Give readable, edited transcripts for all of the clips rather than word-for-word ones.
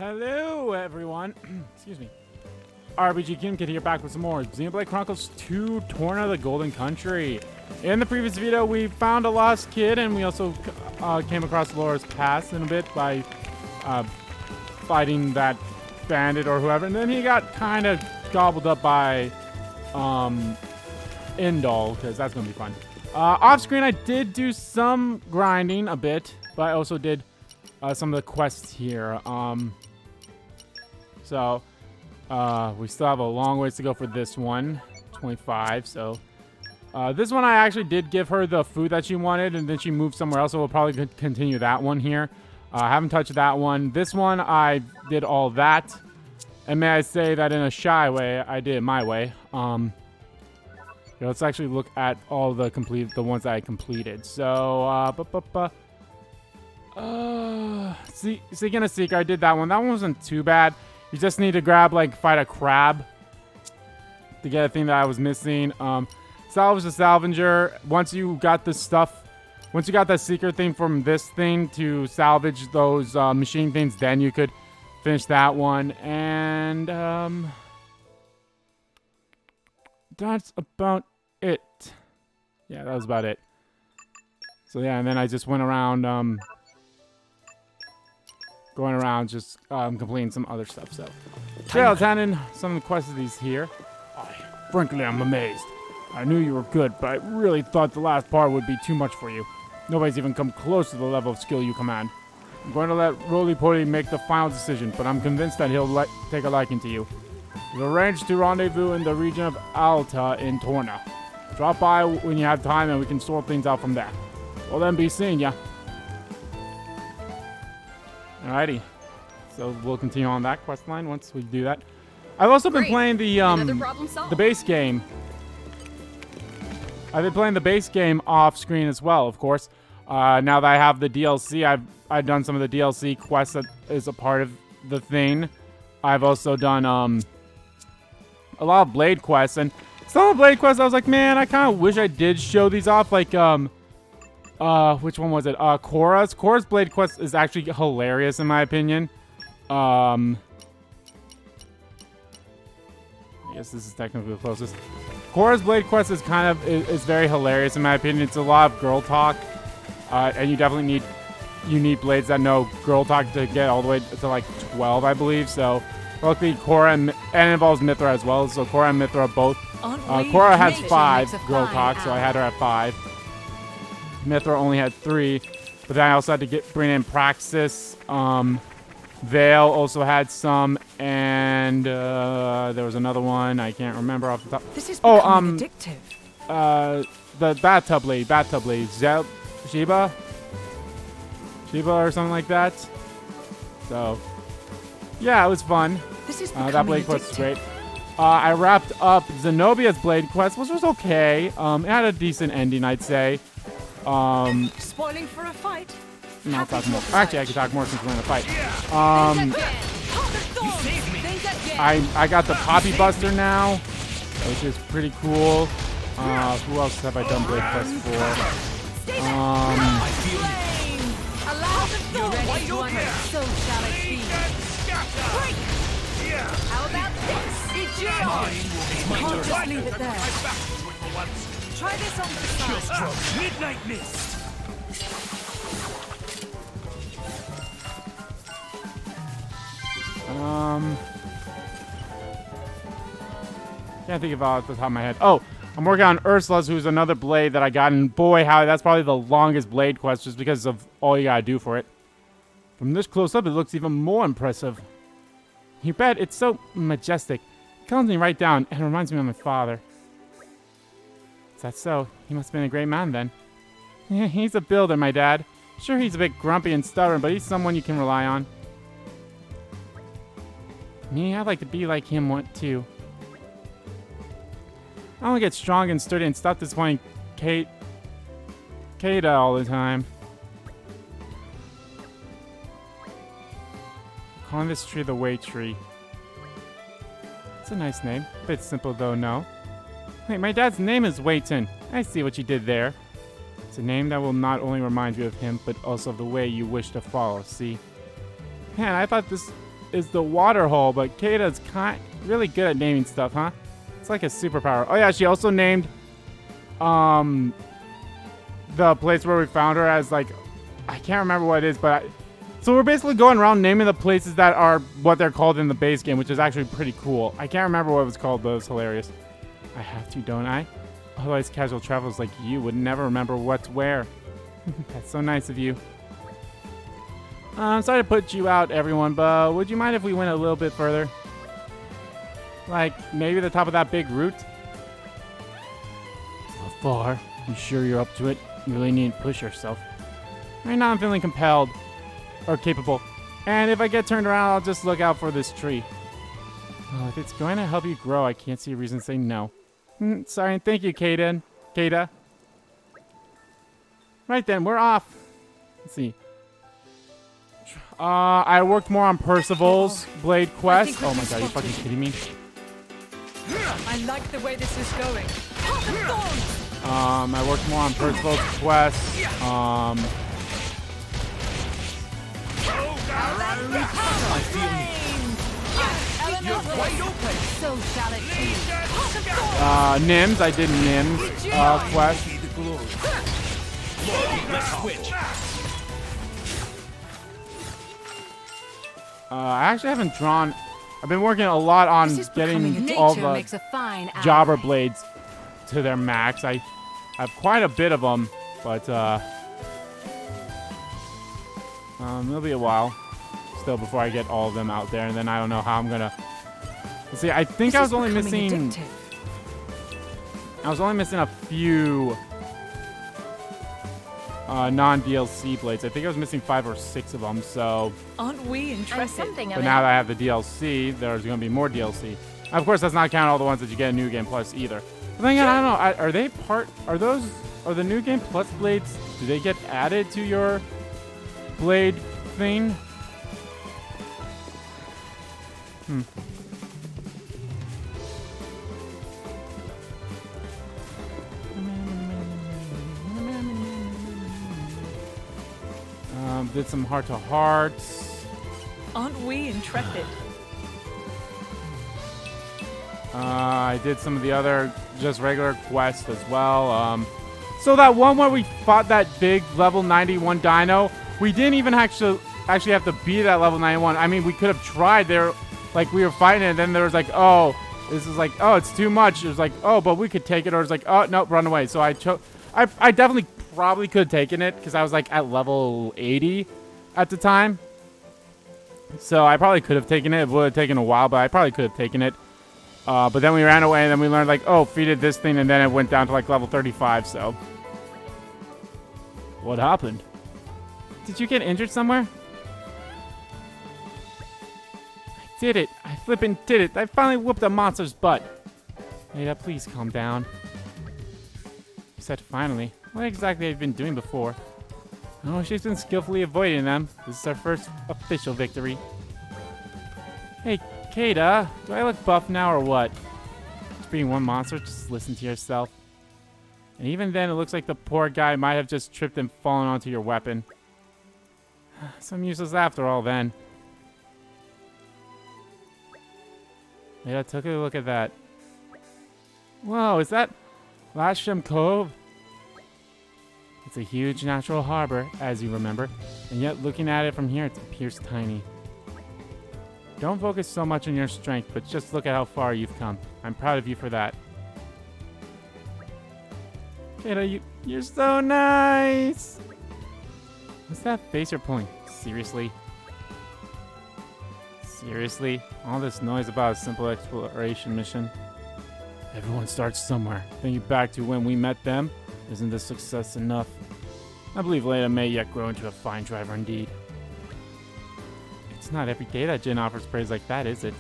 Hello, everyone. Excuse me. RPG Kim Kid here, back with some more Xenoblade Chronicles 2 Torna, the Golden Country. In the previous video, we found a lost kid, and we also came across Laura's past in a bit by fighting that bandit or whoever, and then he got kind of gobbled up by Indol, because that's going to be fun. Off screen, I did do some grinding a bit, but I also did some of the quests here. So we still have a long ways to go for this one, 25. So this one I actually did give her the food that she wanted, and then she moved somewhere else, so we'll probably continue that one here. I haven't touched that one. This one I did all that, and may I say that in a shy way, I did it my way. Here, let's actually look at all the ones that I completed. So Seeking a Seeker, I did that one. That one wasn't too bad. You just need to fight a crab to get a thing that I was missing. Salvage the Salvager. Once you got that secret thing from this thing to salvage those machine things, then you could finish that one. And that's about it. Yeah, that was about it. So yeah, and then I just went around going around just completing some other stuff. So yeah, Tannen, some of the quests of these here. Frankly, I'm amazed. I knew you were good, but I really thought the last part would be too much for you. Nobody's even come close to the level of skill you command. I'm going to let Roly-Poly make the final decision, but I'm convinced that he'll take a liking to you. We've arranged to rendezvous in the region of Alta in Torna. Drop by when you have time and we can sort things out from there. Well then, be seeing ya. Alrighty. So we'll continue on that quest line once we do that. I've also been playing the base game. I've been playing the base game off screen as well, of course. Now that I have the DLC, I've done some of the DLC quests that is a part of the thing. I've also done a lot of Blade quests, and some of the Blade quests I was like, man, I kind of wish I did show these off. Like which one was it? Korra's. Korra's Blade quest is actually hilarious in my opinion. I guess this is technically the closest. Korra's Blade quest is is very hilarious in my opinion. It's a lot of girl talk, and you definitely need blades that know girl talk to get all the way to like 12, I believe. So luckily Korra and it involves Mithra as well. So Korra and Mithra both. Korra has 5 girl talk, so I had her at 5. Mithra only had 3, but then I also had to bring in Praxis. Vale also had some, and there was another one I can't remember off the top. This is addictive. The bathtub lady, Sheba or something like that. So yeah, it was fun. This is that Blade quest was great. I wrapped up Zenobia's Blade quest, which was okay. It had a decent ending, I'd say. Spoiling for a fight. No, I'll talk more. Actually, I can talk more since we're in a fight. I got the Poppy Buster now, which is pretty cool. Who else have I done Blade quest for? How about this? It's yours. Just leave it there. Try this on the side. Midnight Mist. Can't think of it off the top of my head. Oh, I'm working on Ursula's, who's another blade that I got, and boy, how that's probably the longest blade quest just because of all you gotta do for it. From this close up, it looks even more impressive. You bet, it's so majestic. It calms me right down and reminds me of my father. Is that so? He must have been a great man then. Yeah, he's a builder, my dad. Sure, he's a bit grumpy and stubborn, but he's someone you can rely on. Me, I'd like to be like him too. I want to get strong and sturdy and stop disappointing Kata all the time. Calling this tree the Way Tree. It's a nice name. Bit simple though, no? Wait, my dad's name is Wayton. I see what you did there. It's a name that will not only remind you of him, but also of the way you wish to follow, see? Man, I thought this is the water hole, but Kata's really good at naming stuff, huh? It's like a superpower. Oh yeah, she also named the place where we found her as like, I can't remember what it is, but so we're basically going around naming the places that are what they're called in the base game, which is actually pretty cool. I can't remember what it was called, but it was hilarious. I have to, don't I? Otherwise, casual travelers like you would never remember what's where. That's so nice of you. I'm sorry to put you out, everyone, but would you mind if we went a little bit further? Like, maybe the top of that big root? So far? You sure you're up to it? You really need to push yourself. Right now I'm feeling compelled. Or capable. And if I get turned around, I'll just look out for this tree. Well, if it's going to help you grow, I can't see a reason to say no. Sorry, and thank you, Kata. Right then, we're off. Let's see. I worked more on Percival's Blade quest. Oh my god, are you fucking kidding me? I like the way this is going. I worked more on Percival's quest. I feel you're wide open. So shall it be. Nims. I did Nims quest. See the glory. Let's switch. I actually haven't drawn. I've been working a lot on getting all the Jobber blades to their max. I have quite a bit of them, but it'll be a while still before I get all of them out there, and then I don't know how I'm gonna. Let's see. I think I was only missing. I was only missing a few non-DLC blades. I think I was missing 5 or 6 of them. So. Aren't we interested? But now that I have the DLC, there's gonna be more DLC. Of course, that's not counting all the ones that you get in New Game Plus either. But then again, I don't know. Are they part? Are the New Game Plus blades? Do they get added to your blade thing? Did some heart-to-hearts. Aren't we interested? I did some of the other just regular quests as well. So that one where we fought that big level 91 dino, we didn't even actually have to beat that level 91. I mean, we could have tried. There, like, we were fighting it, and then there was like, oh, this is like, oh, it's too much. It was like, oh, but we could take it. Or it's like, oh, nope, run away. So I definitely probably could have taken it because I was like at level 80 at the time. So I probably could have taken it. It would have taken a while, but I probably could have taken it. But then we ran away, and then we learned like, oh, defeated this thing, and then it went down to like level 35. So what happened? Did you get injured somewhere? I did it. I flippin' did it. I finally whooped a monster's butt. Ada, please calm down. You said finally. What exactly have you been doing before? Oh, she's been skillfully avoiding them. This is our first official victory. Hey, Kata, do I look buff now or what? Just being one monster, just listen to yourself. And even then, it looks like the poor guy might have just tripped and fallen onto your weapon. Some useless after all, then. Yeah, took a look at that. Whoa, is that Lasham Cove? It's a huge natural harbor, as you remember, and yet looking at it from here, it appears tiny. Don't focus so much on your strength, but just look at how far you've come. I'm proud of you for that. Kata, you're so nice! What's that face you're pulling? Seriously? Seriously? All this noise about a simple exploration mission? Everyone starts somewhere. Thinking back to when we met them, isn't this success enough? I believe Leda may yet grow into a fine driver indeed. It's not every day that Jin offers praise like that, is it?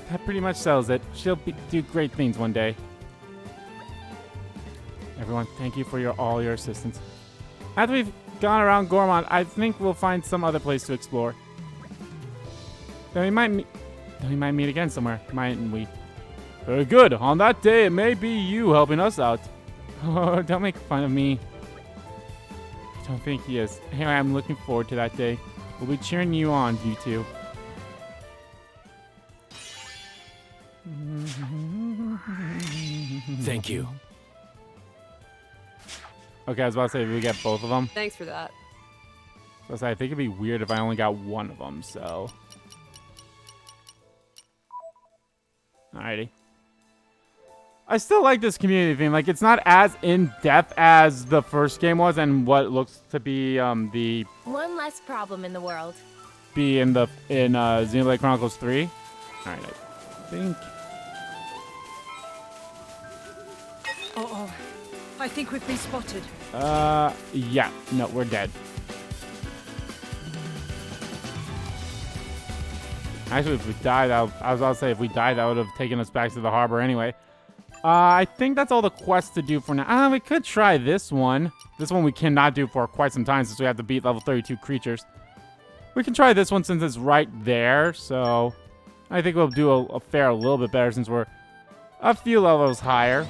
That pretty much settles it. She'll do great things one day. Everyone, thank you for all your assistance. After we've gone around Gormont, I think we'll find some other place to explore. Then we might meet again somewhere, mightn't we? Very good. On that day, it may be you helping us out. Oh, don't make fun of me. I don't think he is. Anyway, I'm looking forward to that day. We'll be cheering you on, you two. Thank you. Okay, I was about to say, if we get both of them. Thanks for that. I think it'd be weird if I only got one of them, so. Alrighty. I still like this community theme. Like, it's not as in-depth as the first game was and what looks to be the One less problem in the world. in Xenoblade Chronicles 3. Alright, I think. Uh-oh. I think we've been spotted. Yeah. No, we're dead. Actually, if we died, I was about to say, if we died, that would have taken us back to the harbor anyway. I think that's all the quests to do for now. We could try this one. This one we cannot do for quite some time since we have to beat level 32 creatures. We can try this one since it's right there, so I think we'll do a fare a little bit better since we're a few levels higher.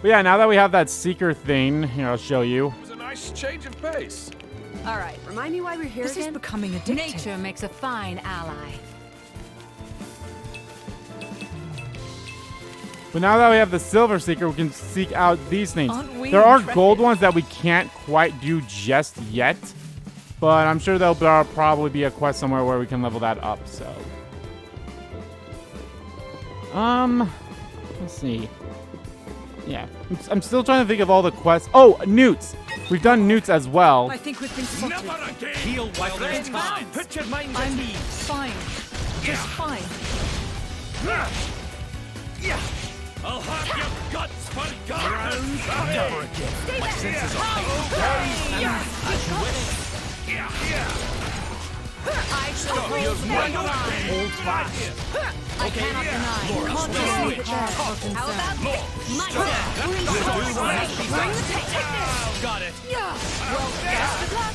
But yeah, now that we have that seeker thing, here, I'll show you. It was a nice change of pace. All right, remind me why we're here This is again? becoming addictive. Nature makes a fine ally. But now that we have the Silver Seeker, we can seek out these things. Aren't we There are intrepid? gold ones that we can't quite do just yet, but I'm sure there'll probably be a quest somewhere where we can level that up, so. Let's see. Yeah, I'm still trying to think of all the quests. Oh, newts! We've done newts as well. I think we've been spotted. Never again. Heal while there's time. Put your mind at I'm ease. fine. Just fine. I'll have your guts for guns. Never again. My senses are heightened. As you wish. I shall Stop freeze your them mind. alive. Hold fast. I cannot deny. Laura, Conscious slow leave it there for concern. How about this? My turn. Bring this. Got it. Well, best of luck.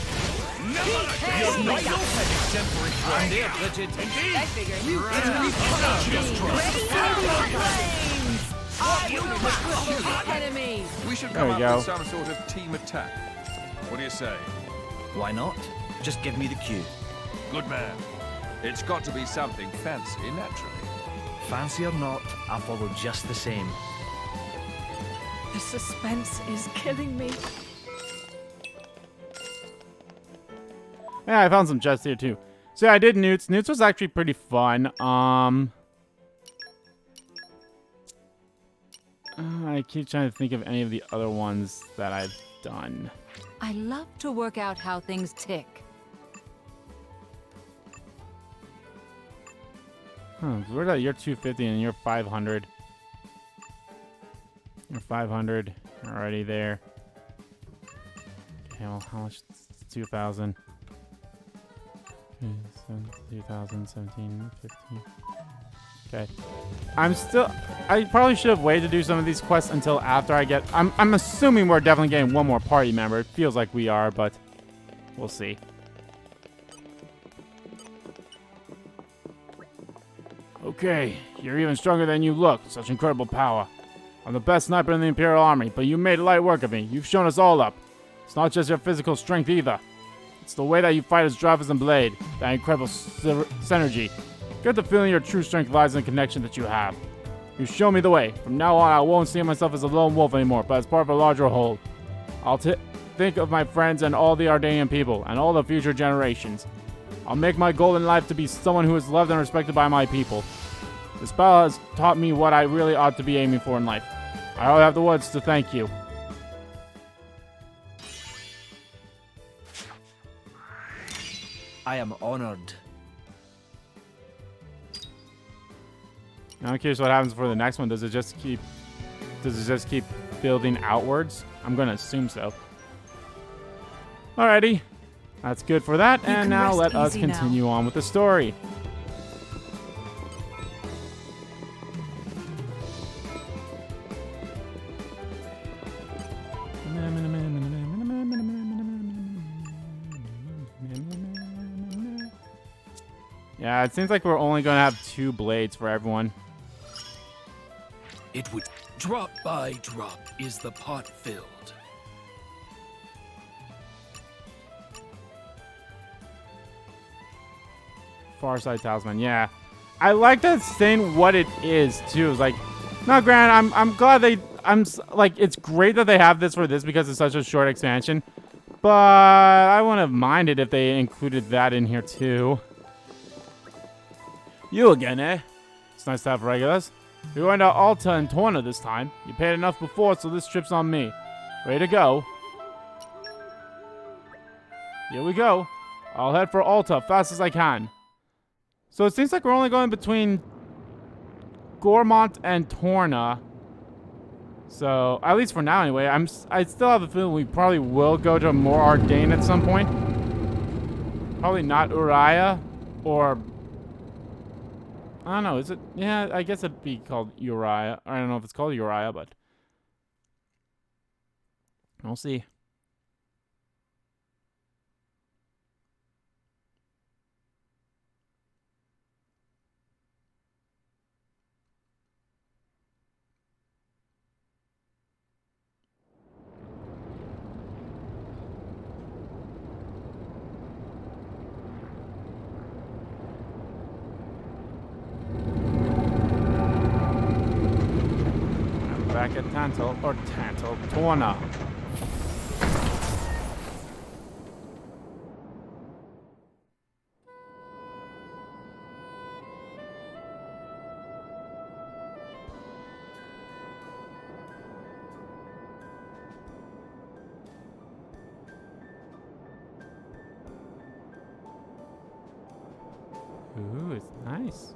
Never again. You're right open. Exemplary from there, Bridget. I figure you Just ready for the flames. I will cripple the enemy. We should There come we up go. with some sort of team attack. What do you say? Why not? Just give me the cue. Good man. It's got to be something fancy, naturally. Fancy or not, I'll follow just the same. The suspense is killing me. Yeah, I found some chests here too. So yeah, I did newts. Newts was actually pretty fun. I keep trying to think of any of the other ones that I've done. I love to work out how things tick. We're at year 250 and you're 500. You're 500 already there. Okay, well, how much? 2,000. 2017, 15. Okay. I probably should have waited to do some of these quests until after I get... I'm assuming we're definitely getting one more party member. It feels like we are, but we'll see. Okay, you're even stronger than you look. Such incredible power. I'm the best sniper in the Imperial Army, but you made light work of me. You've shown us all up. It's not just your physical strength either. It's the way that you fight as Jarvis and Blade. That incredible synergy. Get the feeling your true strength lies in the connection that you have. You show me the way. From now on, I won't see myself as a lone wolf anymore, but as part of a larger whole. I'll think of my friends and all the Ardanian people, and all the future generations. I'll make my goal in life to be someone who is loved and respected by my people. This battle has taught me what I really ought to be aiming for in life. I don't have the words to thank you. I am honored. Now I'm curious what happens for the next one. Does it just keep building outwards? I'm gonna assume so. Alrighty. That's good for that. And can now rest let us easy now. continue on with the story. Yeah, it seems like we're only going to have 2 blades for everyone. It would drop by drop is the pot filled. Farside Talisman. Yeah. I like that saying what it is, too. It's like, no, granted, I'm glad like, it's great that they have this for this because it's such a short expansion. But I wouldn't have minded if they included that in here, too. You again, eh? It's nice to have regulars. You're going to Alta and Torna this time. You paid enough before, so this trip's on me. Ready to go. Here we go. I'll head for Alta fast as I can. So it seems like we're only going between Gormont and Torna. So, at least for now anyway. I still have a feeling we probably will go to more Ardain at some point. Probably not Uriah or... I don't know, is it? Yeah, I guess it'd be called Uriah. I don't know if it's called Uriah, but... we'll see. Back at Torna. Ooh, it's nice.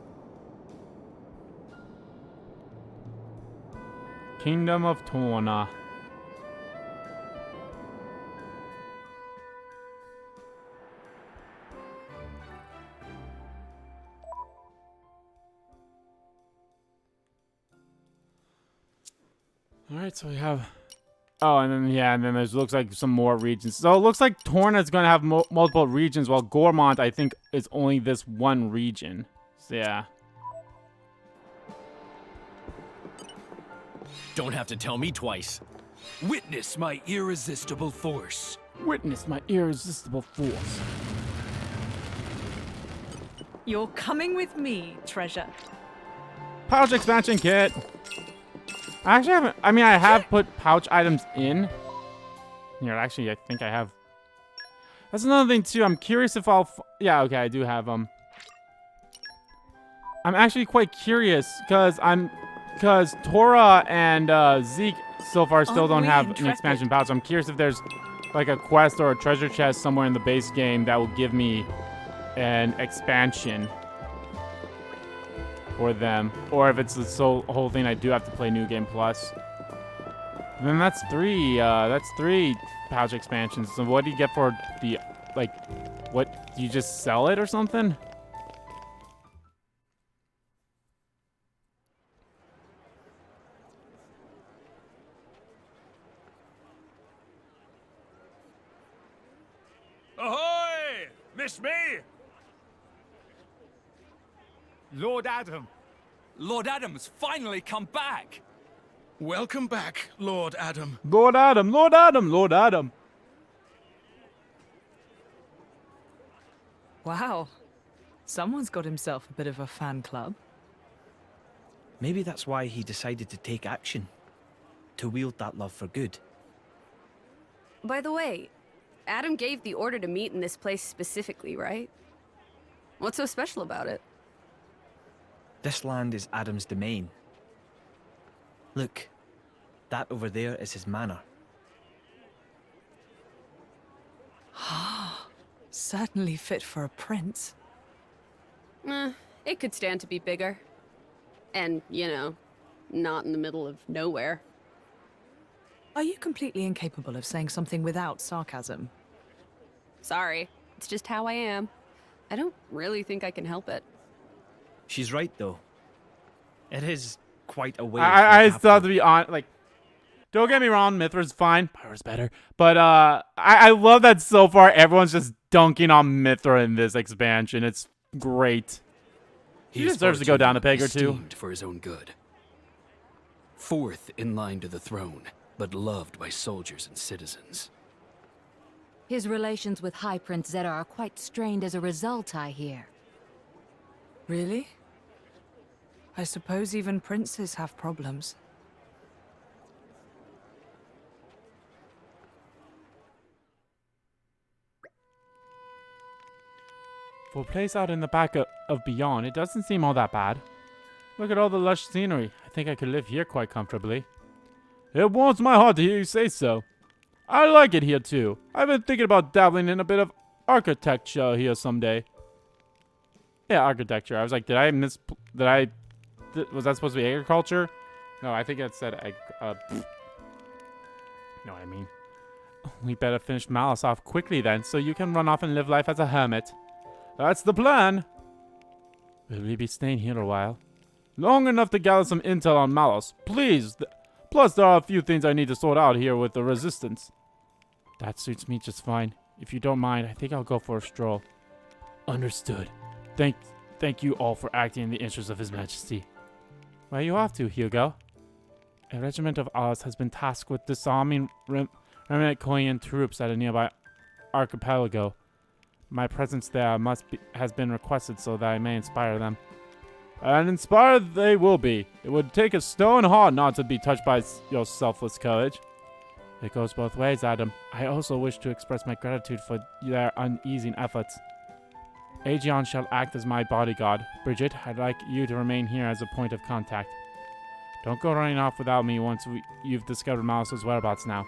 Kingdom of Torna. Alright, so we have... oh, and then, yeah, and then there's looks like some more regions. So it looks like Torna is going to have multiple regions, while Gormont, I think, is only this one region. So, yeah. Don't have to tell me twice. Witness my irresistible force. Witness my irresistible force. You're coming with me, treasure. Pouch expansion kit. I actually haven't... I mean, I have put pouch items in. Here, actually, I think I have... that's another thing, too. I'm curious if I'll... yeah, okay, I do have them. I'm actually quite curious, because Tora and Zeke so far still don't have an expansion pouch. I'm curious if there's like a quest or a treasure chest somewhere in the base game that will give me an expansion for them. Or if it's the whole thing, I do have to play New Game Plus. And then that's three pouch expansions. So what do you get for the, like, what, you just sell it or something? Ahoy! Miss me? Lord Adam. Lord Adam's finally come back. Welcome back, Lord Adam. Lord Adam, Lord Adam, Lord Adam. Wow. Someone's got himself a bit of a fan club. Maybe that's why he decided to take action. To wield that love for good. By the way, Adam gave the order to meet in this place specifically, right? What's so special about it? This land is Adam's domain. Look, that over there is his manor. Certainly fit for a prince. It could stand to be bigger. And, you know, not in the middle of nowhere. Are you completely incapable of saying something without sarcasm? Sorry, it's just how I am. I don't really think I can help it. She's right, though. It is quite a way. I still have to be on, like, don't get me wrong, Mithra's fine. Pyra's better. But I love that so far everyone's just dunking on Mithra in this expansion. It's great. He deserves to go down a peg or two. Esteemed for his own good. Fourth in line to the throne, but loved by soldiers and citizens. His relations with High Prince Zeta are quite strained as a result, I hear. Really? I suppose even princes have problems. For a place out in the back of Beyond, it doesn't seem all that bad. Look at all the lush scenery. I think I could live here quite comfortably. It warms my heart to hear you say so. I like it here too. I've been thinking about dabbling in a bit of architecture here someday. Yeah, architecture. I was like, was that supposed to be agriculture? No, I think it said you know what I mean. We better finish Malice off quickly then, so you can run off and live life as a hermit. That's the plan. Will we be staying here a while? Long enough to gather some intel on Malice, please. Plus, there are a few things I need to sort out here with the Resistance. That suits me just fine. If you don't mind, I think I'll go for a stroll. Understood. Thank you all for acting in the interest of His Majesty. Where are you off to, Hugo? A regiment of ours has been tasked with disarming remnant Korean troops at a nearby archipelago. My presence there has been requested so that I may inspire them. And inspired they will be. It would take a stone heart not to be touched by your selfless courage. It goes both ways, Adam. I also wish to express my gratitude for their uneasing efforts. Aegon shall act as my bodyguard. Bridget, I'd like you to remain here as a point of contact. Don't go running off without me once you've discovered Malice's whereabouts now.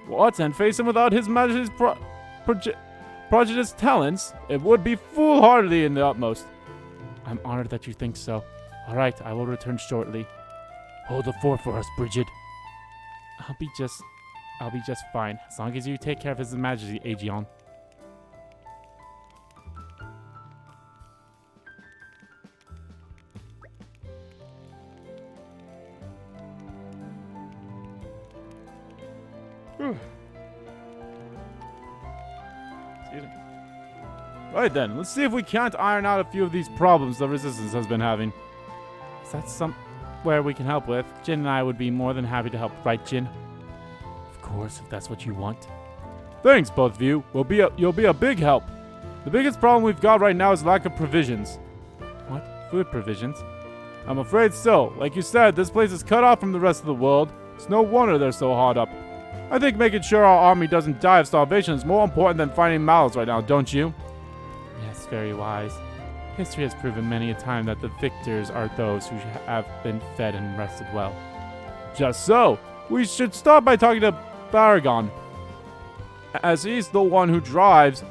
What? And face him without His Majesty's prejudiced talents? It would be foolhardy in the utmost. I'm honored that you think so. Alright, I will return shortly. Hold the fort for us, Bridget. I'll be just fine, as long as you take care of His Majesty, Aegon. Right then, let's see if we can't iron out a few of these problems the Resistance has been having. Is that somewhere we can help with? Jin and I would be more than happy to help, right, Jin? Of course, if that's what you want. Thanks, both of you. You'll be a big help. The biggest problem we've got right now is lack of provisions. What? Food provisions? I'm afraid so. Like you said, this place is cut off from the rest of the world. It's no wonder they're so hard up. I think making sure our army doesn't die of starvation is more important than finding Malice right now, don't you? Yes, very wise. History has proven many a time that the victors are those who have been fed and rested well. Just so. We should start by talking to Baragon, as he's the one who drives.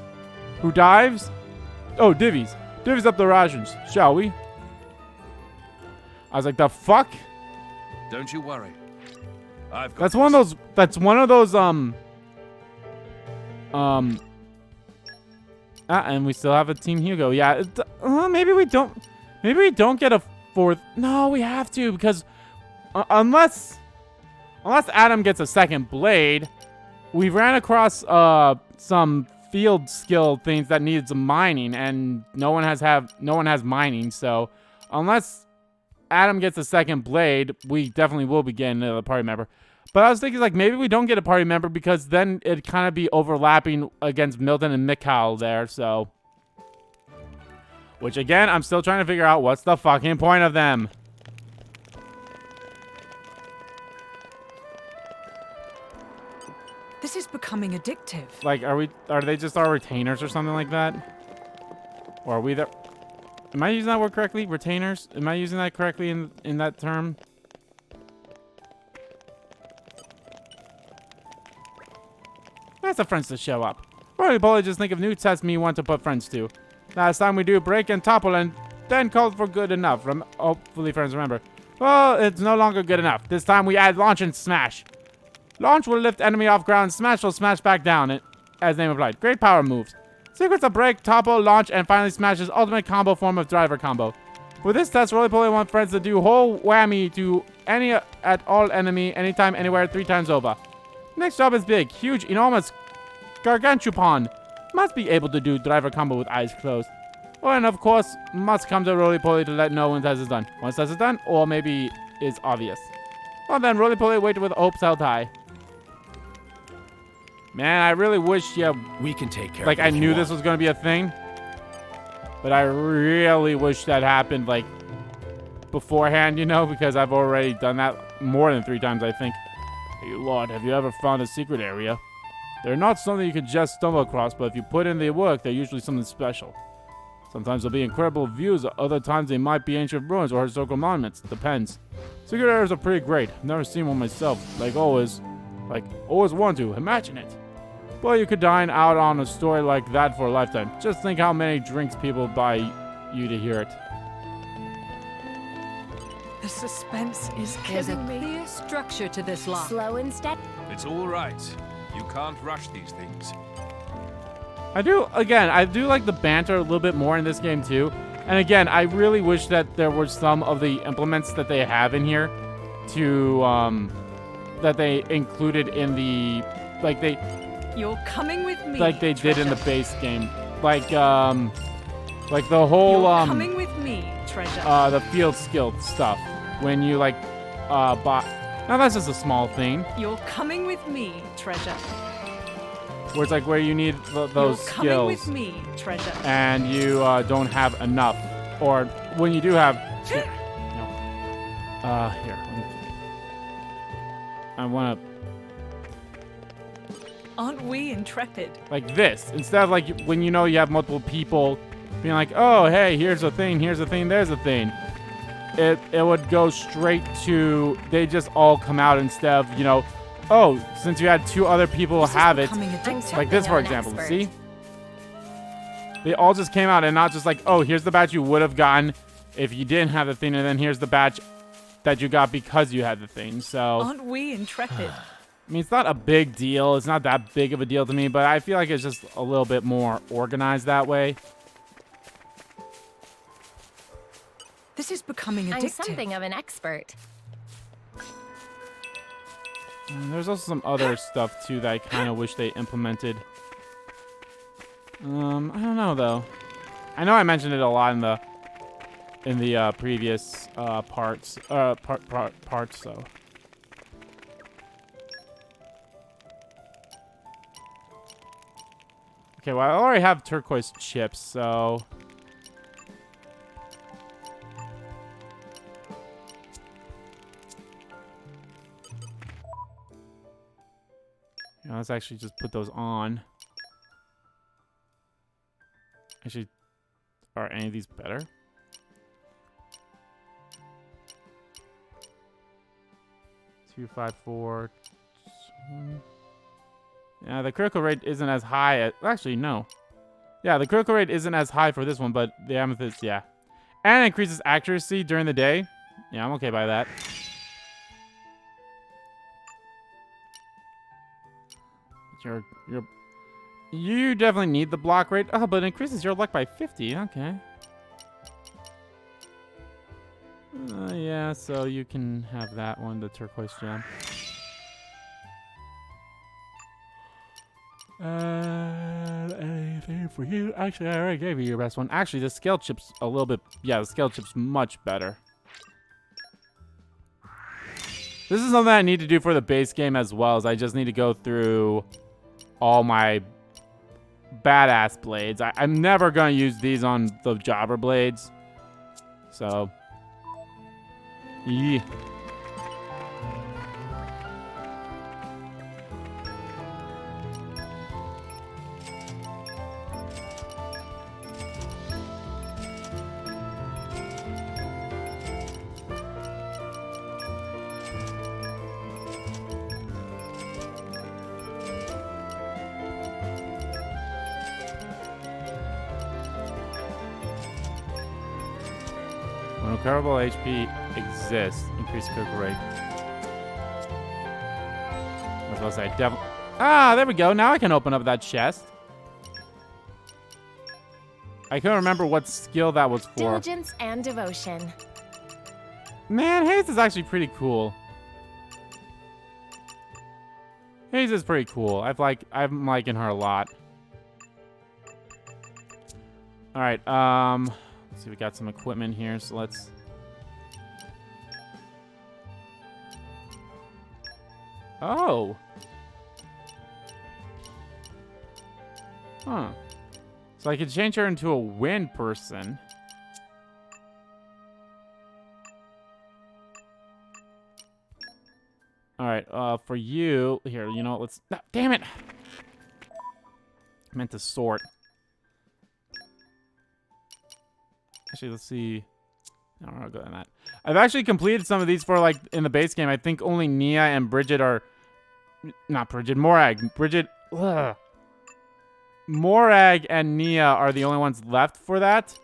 Who dives? Oh, divvies up the rations, shall we? I was like, the fuck? Don't you worry. I've got That's one of those, and we still have a Team Hugo. Yeah, maybe we don't get a fourth. No, we have to, because unless Adam gets a second blade, we ran across some field skill things that needed some mining, and no one has mining. So unless Adam gets a second blade, we definitely will be getting a party member. But I was thinking, like, maybe we don't get a party member because then it'd kind of be overlapping against Milton and Mikhail there, so. Which, again, I'm still trying to figure out what's the fucking point of them. This is becoming addictive. Like, are they just our retainers or something like that? Or are we there? Am I using that word correctly? Retainers? Am I using that correctly in that term? That's the friends to show up. Probably Bully just think of new tests me want to put friends to. Last time we do break and topple and then called for good enough. Hopefully friends remember. Well, it's no longer good enough. This time we add launch and smash. Launch will lift enemy off ground. Smash will smash back down, as name implied. Great power moves. Secrets of break, topple, launch, and finally smash's ultimate combo form of driver combo. For this test, Roly-Poly wants friends to do whole whammy to any at all enemy, anytime, anywhere, 3 times over. Next job is big, huge, enormous, gargantuan. Must be able to do driver combo with eyes closed. Oh, and of course, must come to Roly-Poly to let know when test is done. Once test is done, or maybe it's obvious. Well then, Roly-Poly waited with hopes held high. Man, I really wish, we can take care like of it I knew this was gonna be a thing. But I really wish that happened, like, beforehand, you know, because I've already done that more than 3 times, I think. Hey, Lord, have you ever found a secret area? They're not something you can just stumble across, but if you put in the work, they're usually something special. Sometimes they'll be incredible views, other times they might be ancient ruins or historical monuments. Depends. Secret areas are pretty great. I've never seen one myself. Like always want to. Imagine it. But you could dine out on a story like that for a lifetime. Just think how many drinks people buy you to hear it. The suspense is There's a killing me. clear structure to this lock. Slow and steady. It's all right. You can't rush these things. I do like the banter a little bit more in this game too. And again, I really wish that there were some of the implements that they have in here to, that they included in the, like they... You're coming with me. Like they did in the base game. Like the whole, You're coming with me, treasure. the field skill stuff. When you, like, buy... Now that's just a small thing. You're coming with me, treasure. Where it's like where you need those You're skills. coming with me, treasure. And you don't have enough, or when you do have, here. I want to Aren't we intrepid? like this instead of like when you know you have multiple people being like, oh hey, here's a thing, there's a thing. It would go straight to they just all come out instead of, you know, oh, since you had 2 other people have it. Like this, for example. See? They all just came out and not just like, oh, here's the badge you would have gotten if you didn't have the thing, and then here's the badge that you got because you had the thing. So, Aren't we intrepid? I mean, it's not a big deal. It's not that big of a deal to me, but I feel like it's just a little bit more organized that way. This is becoming I'm addictive. something of an expert. And there's also some other stuff too that I kind of wish they implemented. I don't know though. I know I mentioned it a lot in the previous parts. So. Okay, well I already have turquoise chips, so. Let's actually just put those on. Actually, are any of these better? Two, 5, 4. Yeah, the critical rate isn't as high as... Actually, no. Yeah, the critical rate isn't as high for this one, but the amethyst, yeah. And it increases accuracy during the day. Yeah, I'm okay by that. You definitely need the block rate. Oh, but it increases your luck by 50. Okay. Yeah, so you can have that one, the turquoise gem. Anything for you? Actually, I already gave you your best one. Actually, the scale chip's a little bit... Yeah, the scale chip's much better. This is something I need to do for the base game as well, as I just need to go through all my badass blades. I'm never going to use these on the jobber blades. So, yeah. When recoverable HP exists, increase critical rate. I was supposed to say devil. Ah, there we go. Now I can open up that chest. I couldn't remember what skill that was for. Diligence and devotion. Man, Haze is actually pretty cool. Haze is pretty cool. I'm liking her a lot. All right. Let's see. We got some equipment here, so let's. Oh. Huh. So I could change her into a wind person. Alright, for you... Here, you know what, let's... No, damn it! I meant to sort. Actually, let's see... No, we're not good on that. I've actually completed some of these for, like, in the base game. I think only Nia and Bridget are... Not Bridget, Morag. Bridget... Ugh. Morag and Nia are the only ones left for that.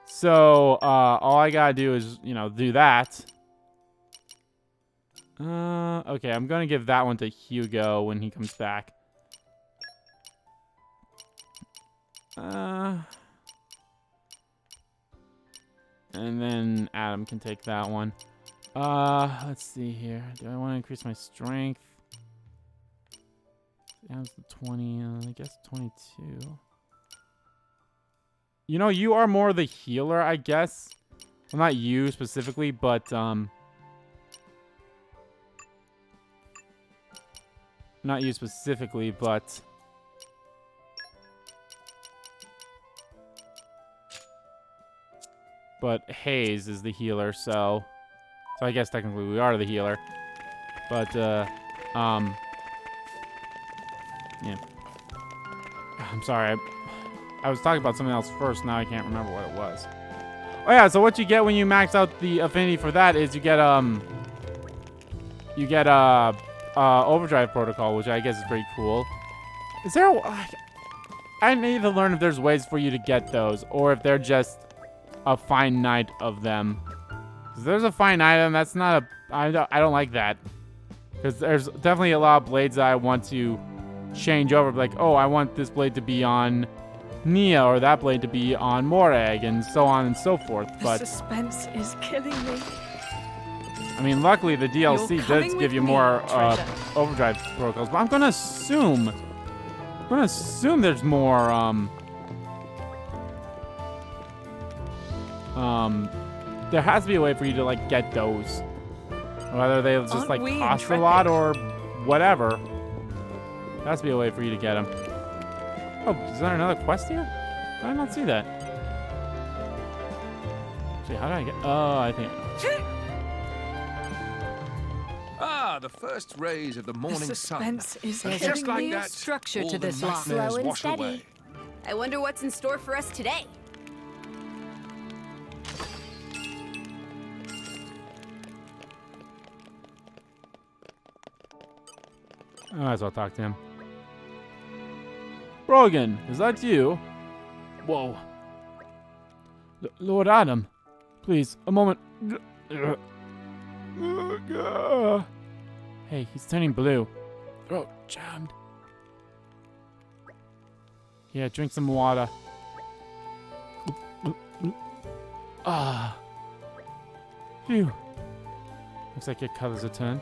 So, all I gotta do is, you know, do that. Okay, I'm gonna give that one to Hugo when he comes back. And then Adam can take that one. Let's see here. Do I want to increase my strength? Adam's the 20, I guess 22. You know, you are more the healer, I guess. Well, not you specifically, but, not you specifically, but... But Hayes is the healer, so I guess technically we are the healer. But, yeah. I'm sorry. I was talking about something else first. Now I can't remember what it was. Oh, yeah. So what you get when you max out the affinity for that is you get, Overdrive Protocol, which I guess is pretty cool. Is there I need to learn if there's ways for you to get those, or if they're just a finite of them. If there's a finite item, that's not a... I don't like that. Because there's definitely a lot of blades that I want to change over. Like, oh, I want this blade to be on Nia, or that blade to be on Morag, and so on and so forth. But the suspense is killing me. I mean, luckily the DLC does give you more overdrive protocols. But I'm gonna assume there's more there has to be a way for you to, like, get those. Whether they just, like, cost a lot or whatever. There has to be a way for you to get them. Oh, is there another quest here? I did not see that. Actually, how did I get... Oh, I think... Ah, the first rays of the morning The suspense is sun. killing Just like me. that, Structure all to the this lock. nightmares Slow and wash steady. away. I wonder what's in store for us today. I might as well talk to him. Brogan, is that you? Whoa. Lord Adam, please, a moment. Hey, he's turning blue. Throat jammed. Yeah, drink some water. Ah. Phew. Looks like your colors are turned.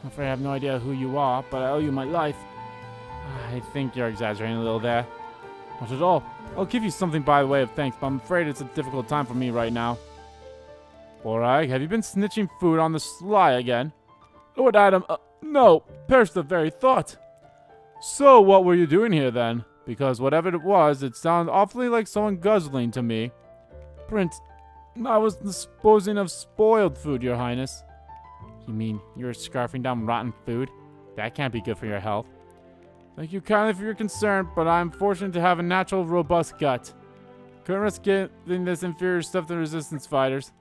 I'm afraid I have no idea who you are, but I owe you my life. I think you're exaggerating a little there. Not at all. I'll give you something by the way of thanks, but I'm afraid it's a difficult time for me right now. Morag, have you been snitching food on the sly again? Lord Adam, no. Perish the very thought. So, what were you doing here then? Because whatever it was, it sounded awfully like someone guzzling to me. Prince, I was disposing of spoiled food, Your Highness. You mean you're scarfing down rotten food? That can't be good for your health. Thank you kindly for your concern, but I'm fortunate to have a natural, robust gut. Couldn't risk getting this inferior stuff to resistance fighters.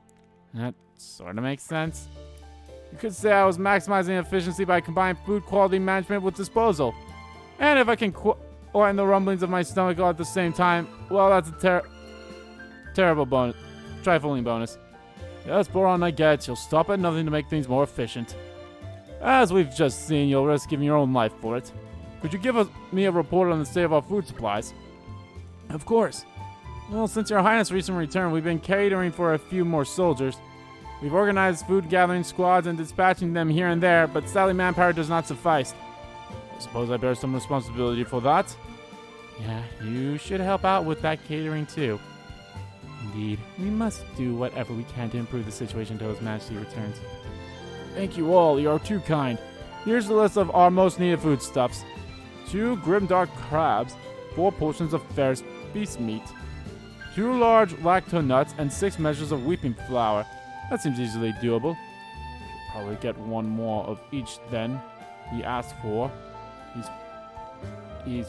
That sort of makes sense. You could say I was maximizing efficiency by combining food quality management with disposal. And if I can quiet the rumblings of my stomach all at the same time, well, that's a terrible bonus. Trifling bonus. Yes, Boron, I get. You'll stop at nothing to make things more efficient. As we've just seen, you'll risk giving your own life for it. Could you give me a report on the state of our food supplies? Of course. Well, since Your Highness recently returned, we've been catering for a few more soldiers. We've organized food gathering squads and dispatching them here and there, but sadly manpower does not suffice. I suppose I bear some responsibility for that. Yeah, you should help out with that catering too. Indeed, we must do whatever we can to improve the situation until His Majesty returns. Thank you all, you are too kind. Here's the list of our most needed foodstuffs. 2 grimdark crabs, 4 portions of beast meat. 2 large lacto nuts and 6 measures of weeping flour. That seems easily doable. Probably get 1 more of each then. He asked for. He's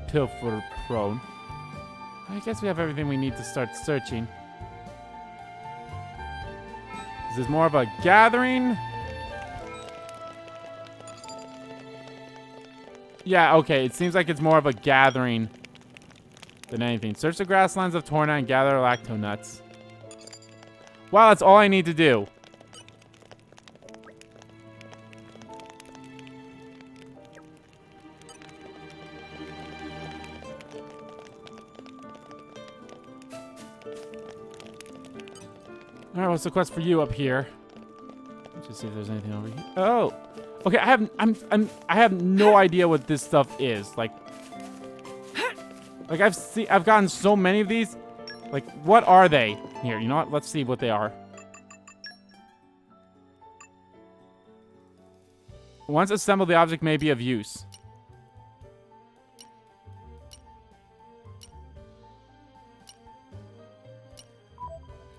pilfer prone. I guess we have everything we need to start searching. Is this more of a gathering? Yeah, okay. It seems like it's more of a gathering than anything. Search the grasslands of Torna and gather lacto nuts. Wow, that's all I need to do. Alright, what's the quest for you up here? Let's just see if there's anything over here. Oh! Okay, I have no idea what this stuff is. Like I've gotten so many of these. Like, what are they? Here, you know what? Let's see what they are. Once assembled, the object may be of use.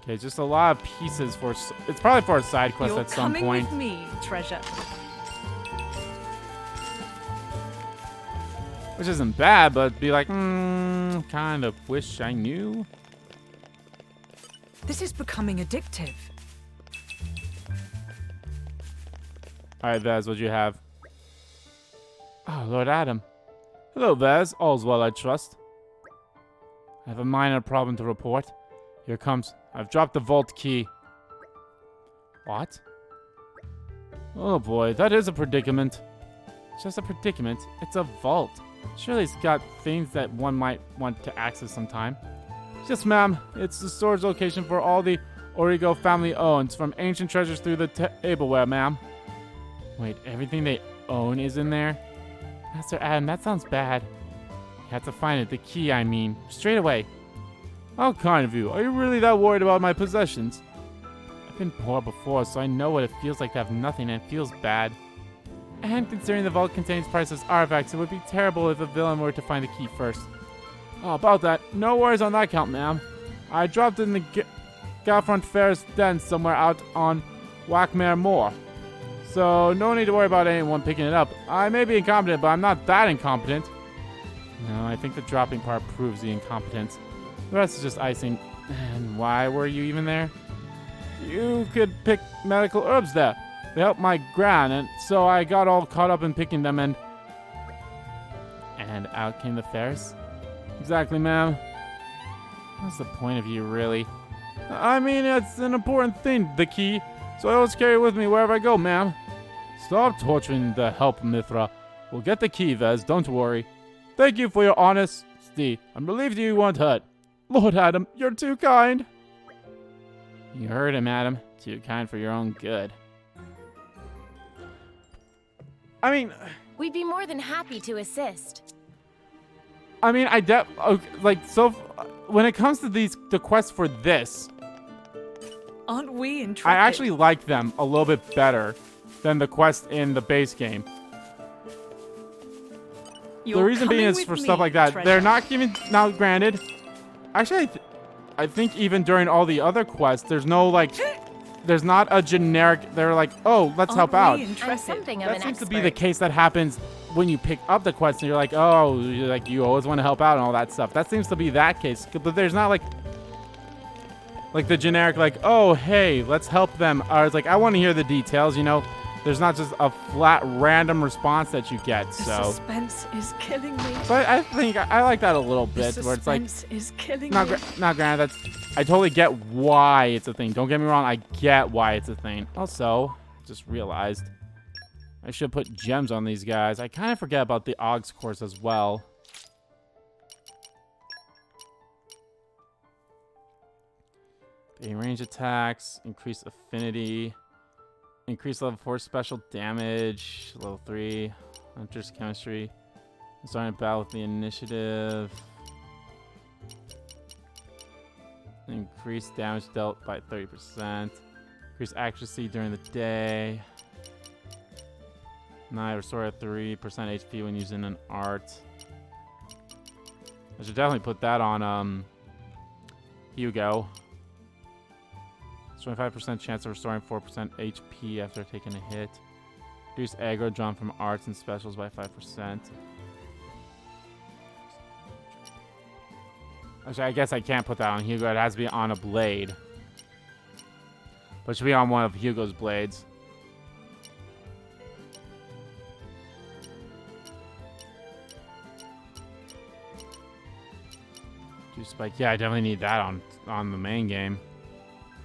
Okay, just a lot of pieces for... It's probably for a side quest at some point. You're coming with me, treasure. Which isn't bad, but be like, kind of wish I knew. This is becoming addictive. Alright, Vez, what do you have? Oh, Lord Adam. Hello, Vez. All's well, I trust. I have a minor problem to report. Here it comes. I've dropped the vault key. What? Oh boy, that is a predicament. It's just a predicament. It's a vault. Surely it's got things that one might want to access sometime. Yes, ma'am. It's the storage location for all the Origo family owns, from ancient treasures through the tableware, ma'am. Wait, everything they own is in there? Master Adam, that sounds bad. You have to find it. The key, I mean. Straight away. How kind of you. Are you really that worried about my possessions? I've been poor before, so I know what it feels like to have nothing, and it feels bad. And considering the vault contains priceless artifacts, it would be terrible if a villain were to find the key first. Oh, about that. No worries on that count, ma'am. I dropped it in the Galfront Fair's den somewhere out on Wackmere Moor. So, no need to worry about anyone picking it up. I may be incompetent, but I'm not that incompetent. No, I think the dropping part proves the incompetence. The rest is just icing. And why were you even there? You could pick medical herbs there. They helped my gran, and so I got all caught up in picking them, and out came the Ferris? Exactly, ma'am. What's the point of you, really? I mean, it's an important thing, the key, so I always carry it with me wherever I go, ma'am. Stop torturing the help, Mithra. We'll get the key, Vez, don't worry. Thank you for your honesty. I'm relieved you weren't hurt. Lord Adam, you're too kind. You heard him, Adam. Too kind for your own good. I mean... We'd be more than happy to assist. I mean, when it comes to the quests for this... Aren't we intrigued? I actually like them a little bit better than the quest in the base game. The reason being is for stuff like that. They're not giving... Now, granted... Actually, I think even during all the other quests, there's no, like... There's not a generic... They're like, oh, let's help out. That seems to be the case that happens when you pick up the quest and you're like, oh, you always want to help out and all that stuff. That seems to be that case. But there's not, like the generic, like, oh, hey, let's help them. Or it's like, I want to hear the details, you know? There's not just a flat, random response that you get, so... The suspense is killing me. But I think I like that a little bit, where it's like... The suspense is killing me. Not granted, I totally get why it's a thing. Don't get me wrong, I get why it's a thing. Also, just realized I should put gems on these guys. I kind of forget about the Augs course as well. Gain range attacks, increase affinity, increase level 4 special damage, level 3, Hunter's Chemistry, starting a battle with the initiative, increase damage dealt by 30%, increase accuracy during the day, restore 3% HP when using an art, I should definitely put that on Hugo. 25% chance of restoring 4% HP after taking a hit. Reduce aggro drawn from arts and specials by 5%. Actually, I guess I can't put that on Hugo. It has to be on a blade. But it should be on one of Hugo's blades. Juice spike. Yeah, I definitely need that on the main game.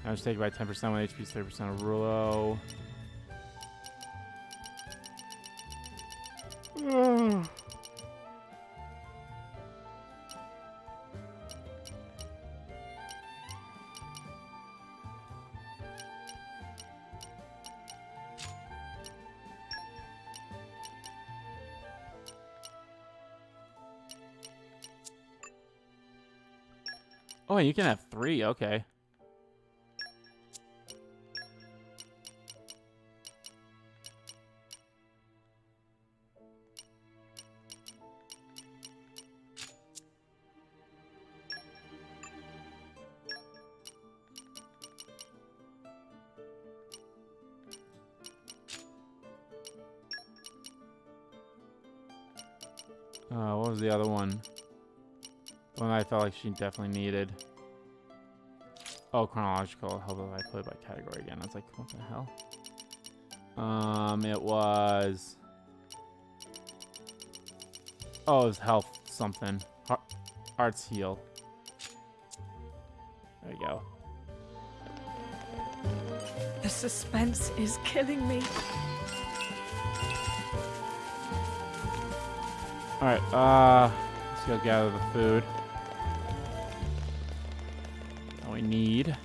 Damage taken by 10% when HP is 30% of Rulo. Oh, you can have 3. Okay. What was the other one? The one I felt like she definitely needed. Oh, chronological. How about I put it by category again? I was like, what the hell? It was... Oh, it was health something. Arts heal. There you go. The suspense is killing me. Alright, let's go gather the food. That we need.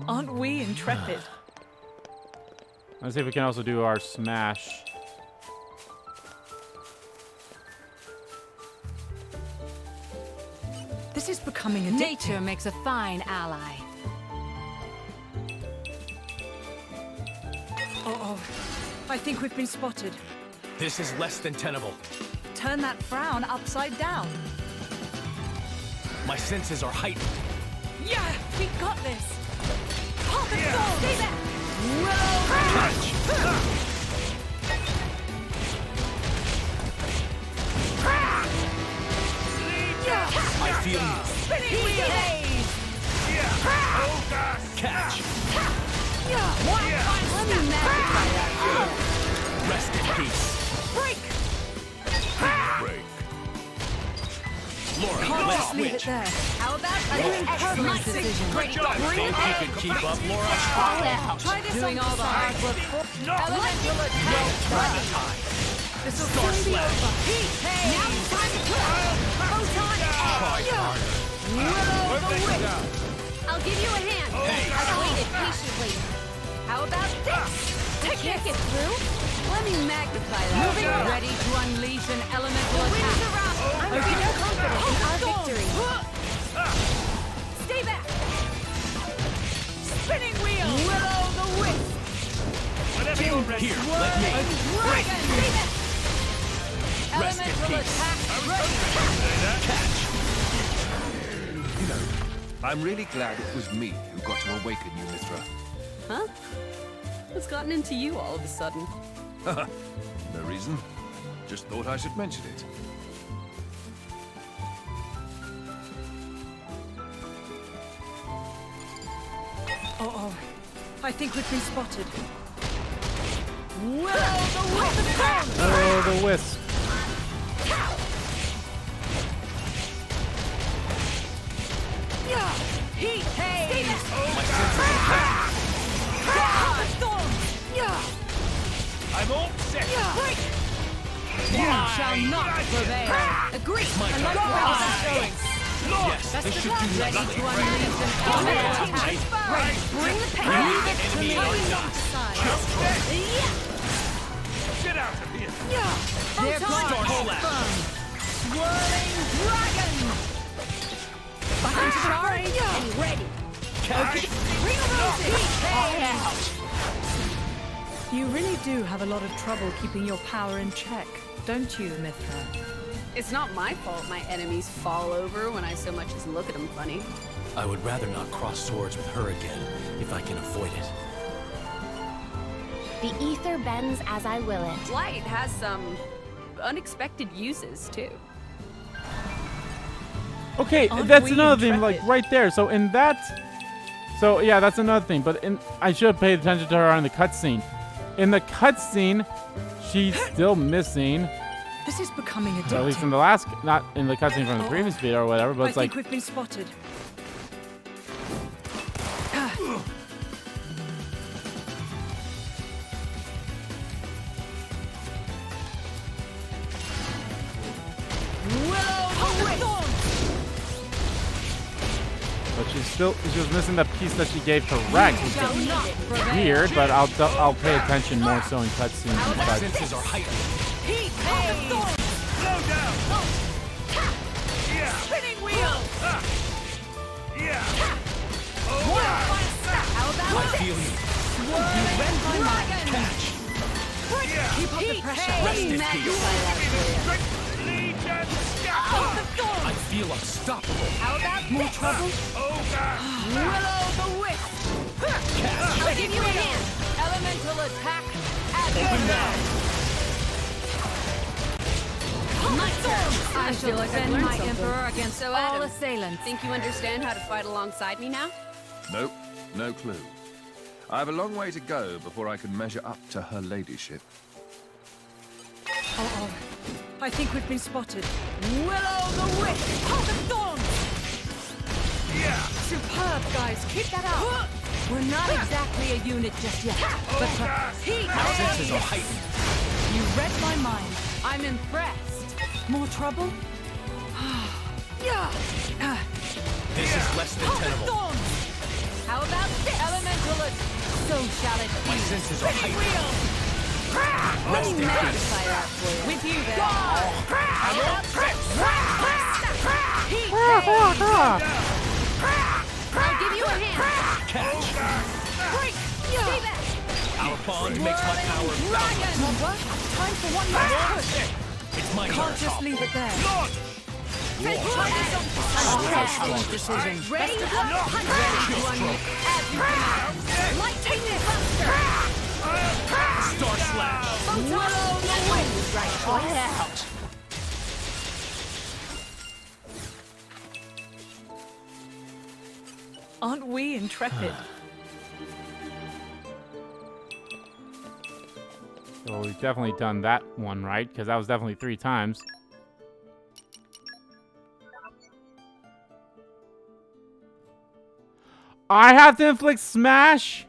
Aren't we intrepid? Let's see if we can also do our smash. This is becoming addictive. Nature makes a fine ally. Oh, I think we've been spotted. This is less than tenable. Turn that frown upside down. My senses are heightened. Yeah, we got this. Pop and fall. Stay back. I feel you. Spinning wheel. Catch. Rest in peace. Break. Break. Laura, Can't let's just leave it switch. there. How about Excellent decision. Good job. Think you can keep up, Laura? all out? Try this Doing on all the the hard side. work for elemental attack. This will soon be over. Heat. Now it's time to cook. Photon edge. I'll give you a hand. I've waited patiently. How about this? Can't get through? Let me magnify that. Moving on. Ready to unleash an elemental attack. I'm feeling confident in our victory. Stay back. Spinning wheel. Will-o'-the-wisp. Whenever you're ready. Here, let me. Dragon. Stay back. Rest in Elemental peace. attack. Ready. Catch. You know, I'm really glad it was me who got to awaken you, Mithra. Huh? What's gotten into you all of a sudden? No reason. Just thought I should mention it. Oh, I think we've been spotted. Will-o'-the-wisp. Oh, the wisp. Heat. Hey. My senses are heightened. I'm all set. Break. You shall not prevail. Agree. My I like turn. where this is going. Yes, this should do Ready nothing. to unleash an elemental attack. Ready. Bring the pain. Leave it to me. Get out of here! They're gone. Start slash. Swirling dragon. Back into the fray and ready. Catch. You really do have a lot of trouble keeping your power in check, don't you, Mithra? It's not my fault my enemies fall over when I so much as look at them funny. I would rather not cross swords with her again, if I can avoid it. The ether bends as I will it. Light has some unexpected uses, too. Okay, Aren't that's we another thing, like intrepid? right there. So in that, so yeah, that's another thing. But I should have paid attention to her on the cutscene. In the cutscene, she's still missing. This is becoming Or at least addicting. in the last, not in the cutscene from the previous video or whatever. But I it's think like, we've been spotted. but she was missing the piece that she gave to Rex. Which is weird, but I'll pay attention more so in cutscenes. and such. Senses are heightened. Slow down. Yeah. Spinning wheel! Yeah. I feel you. Catch. Keep up the pressure. Rest in peace. Legion. I feel unstoppable. How about More trouble? I'll give you a hand. Elemental attack. Open now. My turn. I feel like I've learned my something. emperor against So, all Adam, assailants. think you understand how to fight alongside me now? Nope, no clue. I have a long way to go before I can measure up to her ladyship. Uh-oh. I think we've been spotted. Will-o'-the-wisp! Heart of Thorns! Yeah. Superb, guys. Keep that up. We're not exactly a unit just yet. But heat! Senses are heightened. You read my mind. I'm impressed. More trouble? This is less than tenable. Thorns! How about this? Elemental So shall it My be. senses are heightened. Rest in peace. magnify that for you. With you there. I'm on fix. I'll give you a hand. Catch. Stay back. Our bond makes my power boundless. Time for one last push. It's my Can't turn. just leave it there. Strong Decision. Ready to go. Lightning buster. Star slash. Right. Aren't we intrepid? So we've definitely done that one right, because that was definitely 3 times. I have to inflict smash?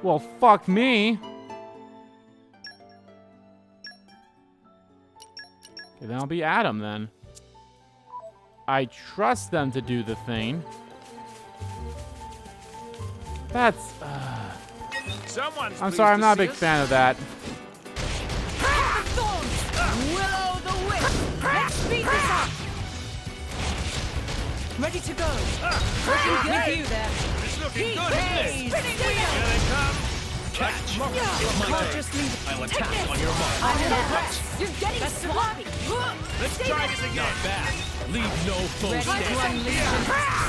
Well, fuck me. Okay, then I'll be Adam then. I trust them to do the thing. That's... Someone's I'm sorry, I'm pleased not a to big see us. fan of that. Will-o'-the-wisp! Let's speed this up! Ready to go. Working with you there. It's looking good, isn't it? Spinning wheel! Here they come. Catch. Like It's my Can't turn. just leave it. I'll attack on your mark. I'm impressed. You're getting sloppy. Let's try this again. Not bad. Leave no foe Ready to standing. unleash.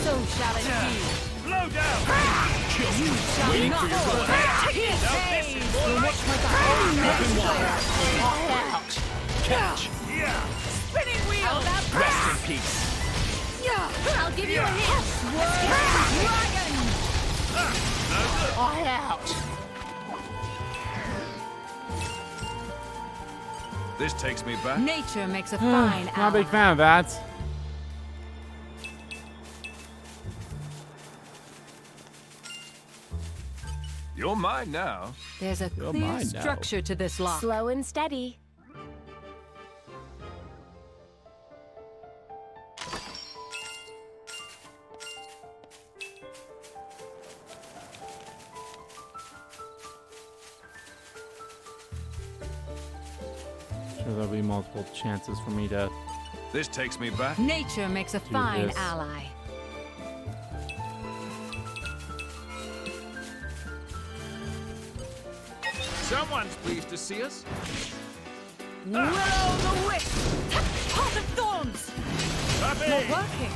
So shall it be. Slow down. Kill. Waiting for your go ahead. Now this is more like Open wide. Catch. yeah. Spinning wheel! Rest in peace. I'll give you a hand. This takes me back. Nature makes a fine Not a ally. big fan of that. You're mine now. There's a You're clear mine now. structure to this lock. Slow and steady. Sure, there'll be multiple chances for me to This takes me back. Nature makes a fine this. ally. Someone's pleased to see us. Will-o'-the-wisp! Heart of thorns! Not working.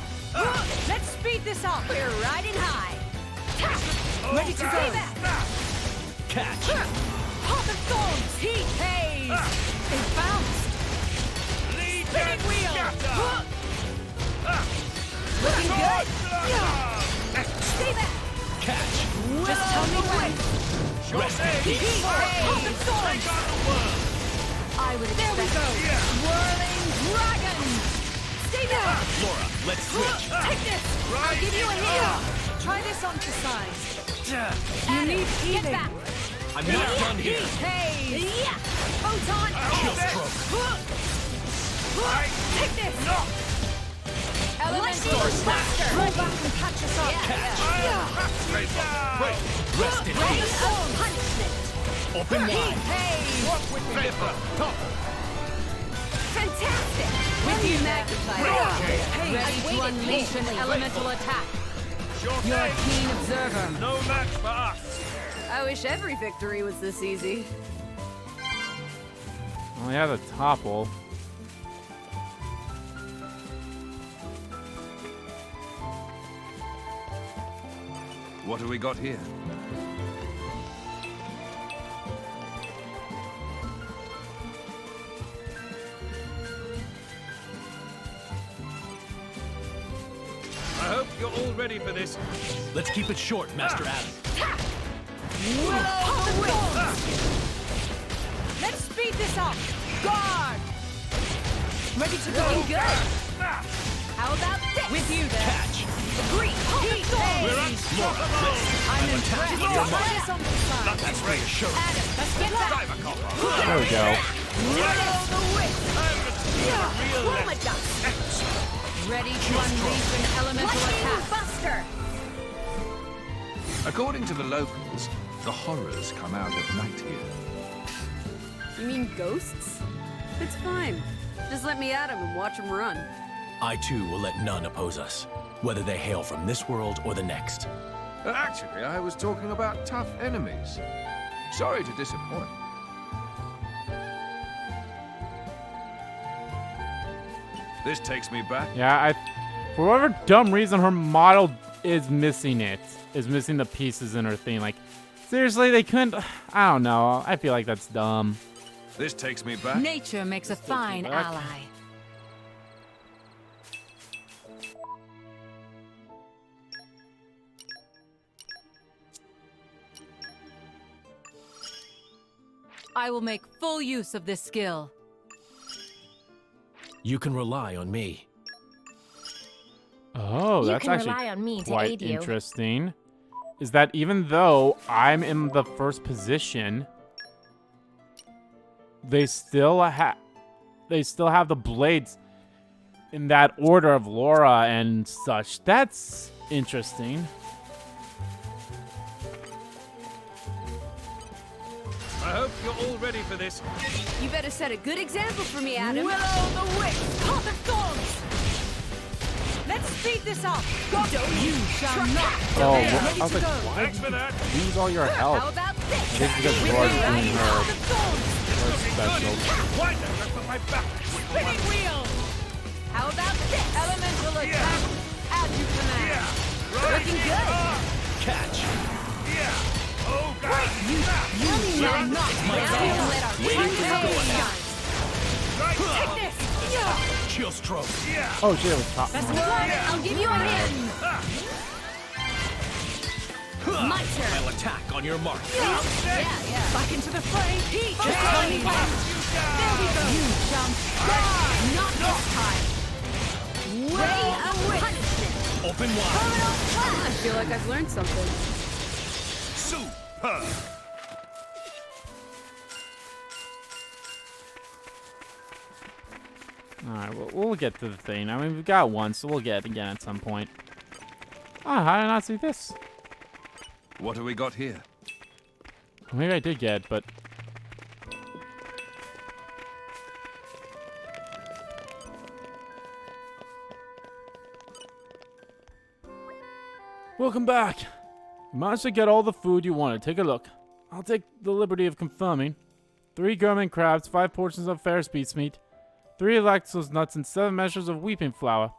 Let's speed this up. We're riding high. Ready to go. Catch! Heart of thorns! Heat haze! It bounced! Spinning wheel! Looking good. Stay back. Catch! Just tell me when. Heat haze! Heart of thorns! I would expect. There we go! Whirling dragon! Stay back! Laura, let's switch! Take this! I'll give you a hand! Try this on for size. You need healing. back. I'm not done here! Hey! Yeah. Photon. Chill stroke! Take this! Elemental Buster. Roll back and catch us up. Great! Rest in Ready peace! of punishment. Open wide! Hey! Fantastic. With you, magnified. Ready to unleash an elemental attack. You're a keen observer. No match for us. I wish every victory was this easy. Oh yeah, the topple. What have we got here? I hope you're all ready for this. Let's keep it short, Master Adam. Let's speed this up. Guard! Ready to go. Looking good. How about this? With you there. Catch! Agree. Heat haze! I'm impressed. Your mark. Try this on the side. That's reassuring. Adam, let's get back. There we go. Ready to unleash an elemental attack. Buster. According to the locals, the horrors come out at night here. You mean ghosts? It's fine. Just let me at him and watch him run. I too will let none oppose us, whether they hail from this world or the next. Actually, I was talking about tough enemies. Sorry to disappoint. This takes me back. Yeah, for whatever dumb reason, her model is missing it. Is missing the pieces in her thing. Like, seriously, they couldn't. I don't know. I feel like that's dumb. This takes me back. Nature makes a fine back. ally. I will make full use of this skill. You can rely on me. Oh, You that's can actually rely on me to quite aid you. interesting. Is that even though I'm in the first position, they still have the blades in that order of Laura and such. That's interesting. I hope you're all ready for this. You better set a good example for me, Adam. Will-o'-the-wisp! Heart of thorns! Let's speed this up! Go! You shall not! Oh, Ready I was to like, go. why Thanks for that. lose all your How health? about this? I think because Laura's doing her Heart of thorns! special. Why don't I put my back? Spinning wheel! How about this? Elemental attack! As you command! Looking good. Catch! Oh, God. You shall not! Now we can let our Waiting for fun your shine. Take this! Yeah! Chill stroke! Oh shit, it was top. That's one! I'll give you a hand. My turn. I'll attack on your mark. Yeah. Back into the fray! Heat! Just tell me when. There we go! You shall Not this time. Ready of punishment. Open wide. I feel like I've learned something. Super. Alright, we'll get to the thing. I mean, we've got one, so we'll get it again at some point. Oh, how did I not see this? What have we got here? Maybe I did get it, but... Welcome back. You managed to get all the food you wanted. Take a look. I'll take the liberty of confirming. 3 German crabs, 5 portions of Ferris beets meat, 3 lactose nuts, and 7 measures of weeping flour.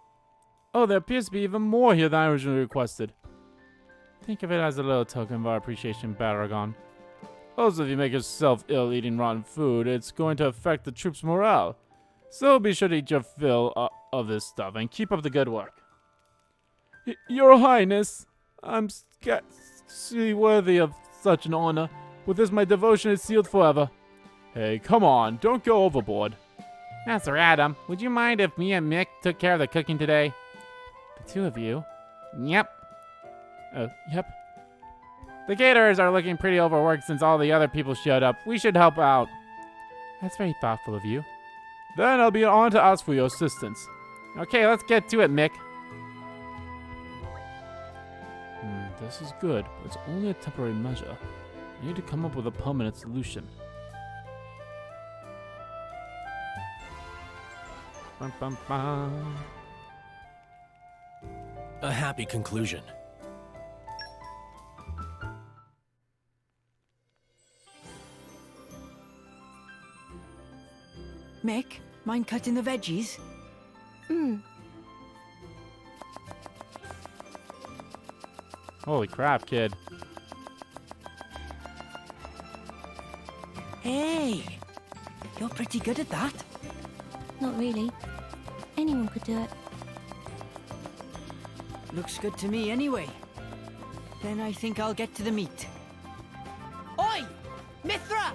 Oh, there appears to be even more here than I originally requested. Think of it as a little token of our appreciation, Baragon. Also, if you make yourself ill eating rotten food, it's going to affect the troops' morale. So be sure to eat your fill of this stuff and keep up the good work. Your Highness, I'm scarcely worthy of such an honor. With this, my devotion is sealed forever. Hey, come on, don't go overboard. Master Adam, would you mind if me and Mick took care of the cooking today? The 2 of you? Yep. Yep. The caterers are looking pretty overworked since all the other people showed up. We should help out. That's very thoughtful of you. Then I'll be on to ask for your assistance. Okay, let's get to it, Mick. This is good, but it's only a temporary measure. I need to come up with a permanent solution. Bum, bum, bum. A happy conclusion. Mick, mind cutting the veggies? Holy crap, kid. Hey, you're pretty good at that. Not really. Anyone could do it. Looks good to me anyway. Then I think I'll get to the meat. Oi! Mithra!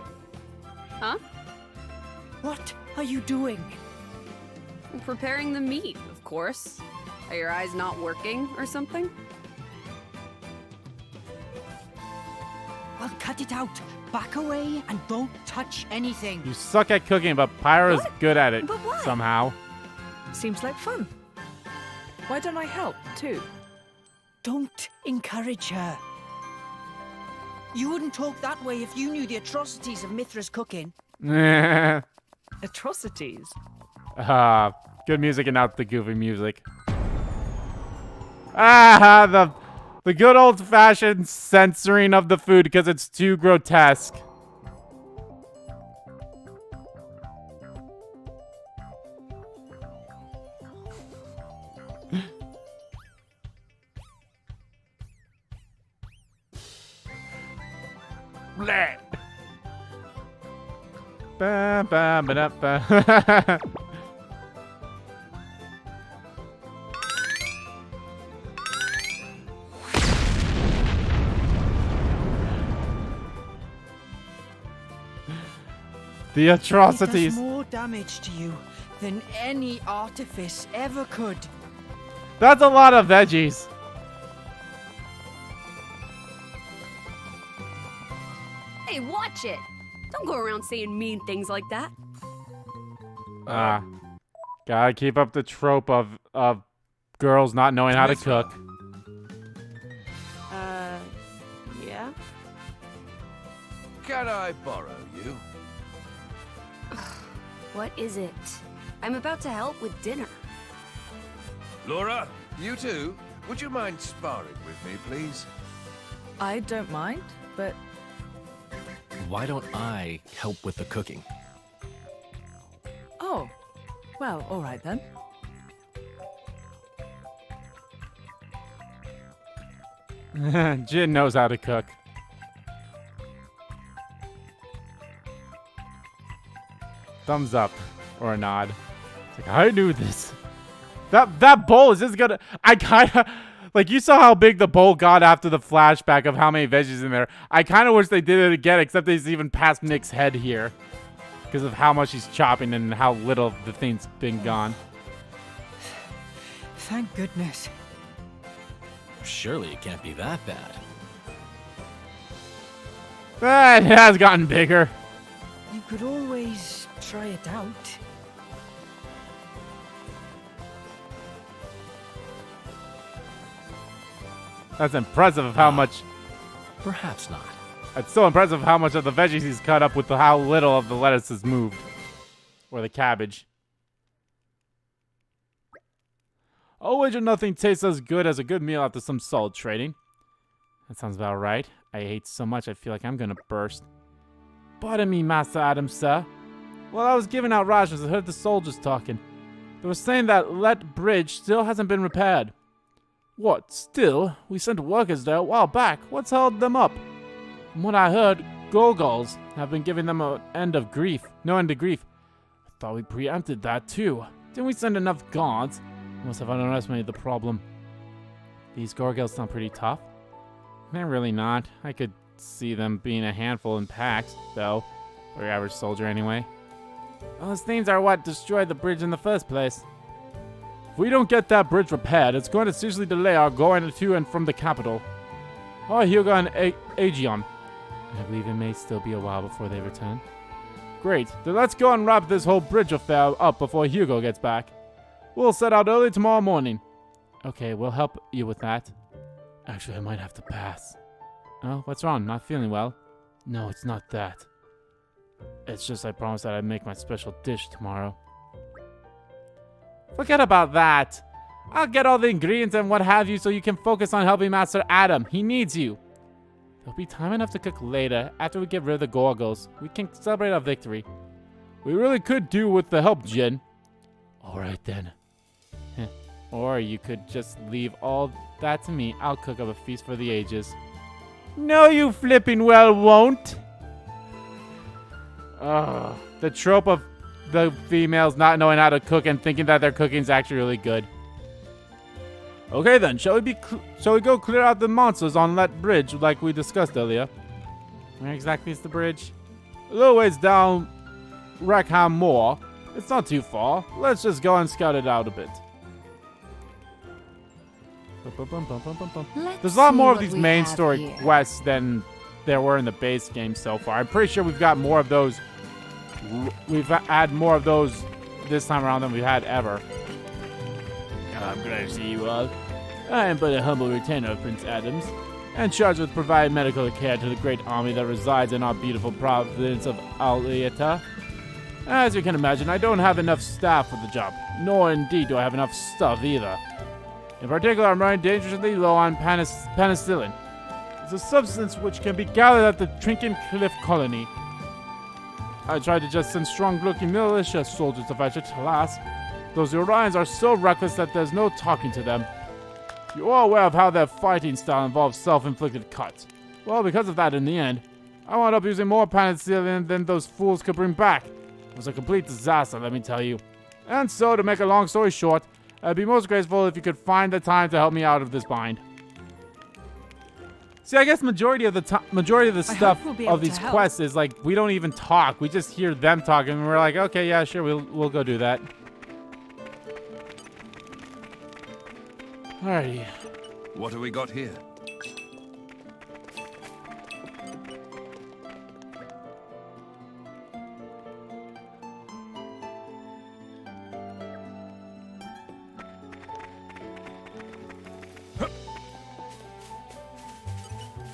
Huh? What are you doing? I'm preparing the meat, of course. Are your eyes not working or something? Well, cut it out. Back away and don't touch anything. You suck at cooking, but Pyra's good at it But why? somehow. Seems like fun. Why don't I help, too? Don't encourage her. You wouldn't talk that way if you knew the atrocities of Mithra's cooking. Atrocities. Good music and not the goofy music. Ah, the good old-fashioned censoring of the food because it's too grotesque. Bleh. Ba, ba, ba, da, ba. The atrocities. It does more damage to you than any artifice ever could. That's a lot of veggies. Hey, watch it! Don't go around saying mean things like that. Gotta keep up the trope of girls not knowing how to cook. Yeah? Can I borrow you? What is it? I'm about to help with dinner. Laura, you too? Would you mind sparring with me, please? I don't mind, but Why don't I help with the cooking? oh, well, all right then. Jin knows how to cook. Thumbs up or a nod. It's like, I knew this. That bowl is just gonna. I kind of like, you saw how big the bowl got after the flashback of how many veggies in there. I kind of wish they did it again, except they even past Mick's head here because of how much he's chopping and how little the thing's been gone. Thank goodness. Surely it can't be that It bad. has gotten bigger. You could always try it out. That's impressive of how much. Perhaps not. It's so impressive how much of the veggies he's cut up with how little of the lettuce has moved. Or the cabbage. Always or nothing tastes as good as a good meal after some solid trading. That sounds about right. I ate so much I feel like I'm gonna burst. Pardon me, Master Adam, sir. While I was giving out rations, I heard the soldiers talking. They were saying that Let Bridge still hasn't been repaired. What, still? We sent workers there a while back. What's held them up? From what I heard, Golgols have been giving them no end of grief. I thought we preempted that too. Didn't we send enough guards? Must have underestimated the problem. These Gorgils sound pretty tough. They're really not. I could see them being a handful in packs, though. For your average soldier, anyway. Those things are what destroyed the bridge in the first place. If we don't get that bridge repaired, it's going to seriously delay our going to and from the capital. Oh, Hugo and Aegion. I believe it may still be a while before they return. Great. Then let's go and wrap this whole bridge affair up before Hugo gets back. We'll set out early tomorrow morning. Okay, we'll help you with that. Actually, I might have to pass. Oh, what's wrong? Not feeling well? No, it's not that. It's just I promised that I'd make my special dish tomorrow. Forget about that. I'll get all the ingredients and what have you so you can focus on helping Master Adam. He needs you. There'll be time enough to cook later after we get rid of the Gorgos. We can celebrate our victory. We really could do with the help, Jin. Alright then. Or you could just leave all that to me. I'll cook up a feast for the ages. No, you flipping well won't. The trope of the females not knowing how to cook and thinking that their cooking's actually really good. Okay then, shall we go clear out the monsters on that bridge like we discussed earlier? Where exactly is the bridge? A little ways down Rackham Moor. It's not too far. Let's just go and scout it out a bit. There's a lot more of these main story quests than there were in the base game so far. I'm pretty sure we've got more of those. We've had more of those this time around than we've had ever. I'm glad to see you all. I am but a humble retainer of Prince Adams, and charged with providing medical care to the great army that resides in our beautiful province of Alrest. As you can imagine, I don't have enough staff for the job, nor indeed do I have enough stuff either. In particular, I'm running dangerously low on penicillin. It's a substance which can be gathered at the Trinken Cliff colony. I tried to just send strong-looking militia soldiers to fetch it, alas. Those Orions are so reckless that there's no talking to them. You're all aware of how their fighting style involves self-inflicted cuts. Well, because of that, in the end, I wound up using more penicillin than those fools could bring back. It was a complete disaster, let me tell you. And so, to make a long story short, I'd be most grateful if you could find the time to help me out of this bind. See, I guess majority of the stuff of these quests is like we don't even talk. We just hear them talking, and we're like, okay, yeah, sure, we'll go do that. Alrighty. What have we got here?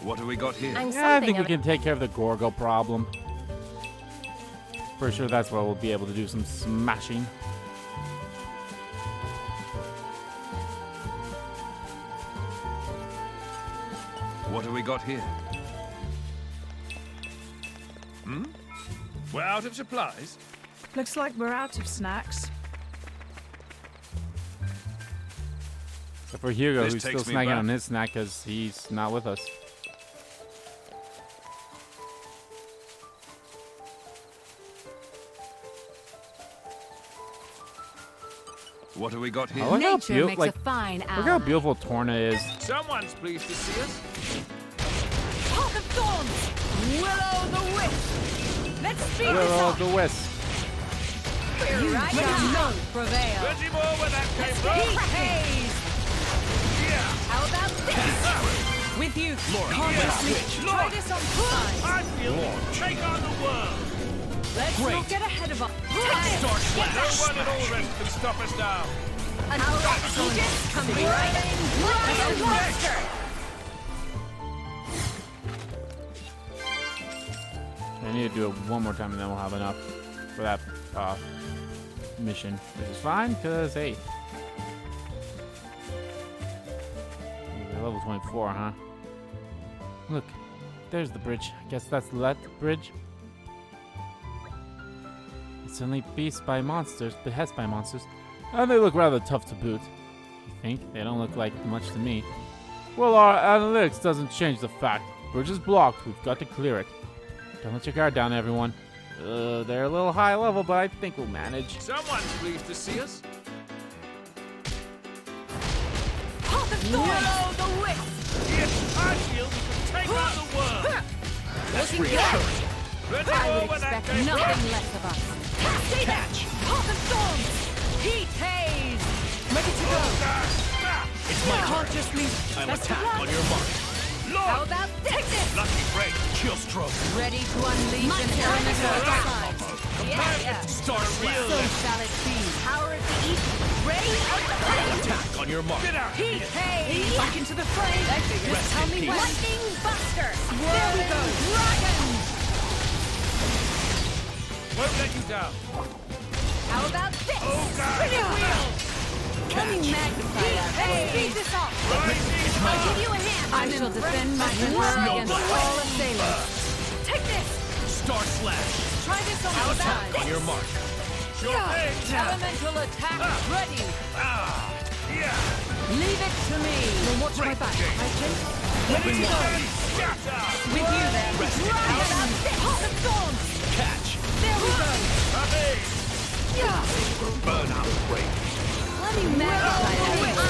What have we got here? Yeah, I think we can take care of the Gorgo problem. For sure, that's where we'll be able to do some smashing. What have we got here? We're out of supplies? Looks like we're out of snacks. Except for Hugo, This who's still takes me snacking back. on his snack because he's not with us. What have we got here? Oh, look how Nature makes a fine look how ally. beautiful Torna is. Someone's pleased to see us. Heart of Thorns! Will-o'-the-Wisp! Let's speed this Will up! the wisp. Here I come! None prevail! Plenty more where that came from. Heat haze! How about this? With you, try this on purpose! I feel take on the world. Let's not get ahead of us! No one at Alrest can stop us now. An Aegis coming right in! Like a monster! I need to do it one more time and then we'll have enough for that mission. Which is fine, because, hey. We're level 24, huh? Look, there's the bridge. I guess that's Let Bridge. It's only beasts by monsters, behests by monsters, and they look rather tough to boot. You think? They don't look like much to me. Well, our analytics doesn't change the fact. Bridge is blocked. We've got to clear it. Don't let your guard down, everyone. They're a little high level, but I think we'll manage. Someone's pleased to see us. Heart of Thorns! The wisp! Yes, I feel we can take on the world. Let's reassuring. Ready I for would when that expect goes nothing less of us. Stay back! Heart of Thorns! Heat haze! Ready to go! It's my can't just leave. I'll Best of attack luck. on your mark. How about take this? Lucky break. Chill stroke. Ready to unleash an element of the sides. Yeah. Start real. So shall it be. Power of the east. Ready out the flame. Attack on your mark. Get out. Heat haze. Back into the frame. Just tell me when. Lightning buster. There we go. Dragon. Won't let you down. How about this? Oh, God. Spinning wheel. Let me magnify that. Let's speed this up. I'll give you a hand. I shall defend my honor against all assailants. Take this. Star slash. Try this on the side. On your mark. Elemental attack ready. Yeah. Leave it to me. You'll watch my back. Ready to go. With you then. How about this? Heart of Thorns. Catch. There we go. Yeah. Burn out break. Let me magnify that.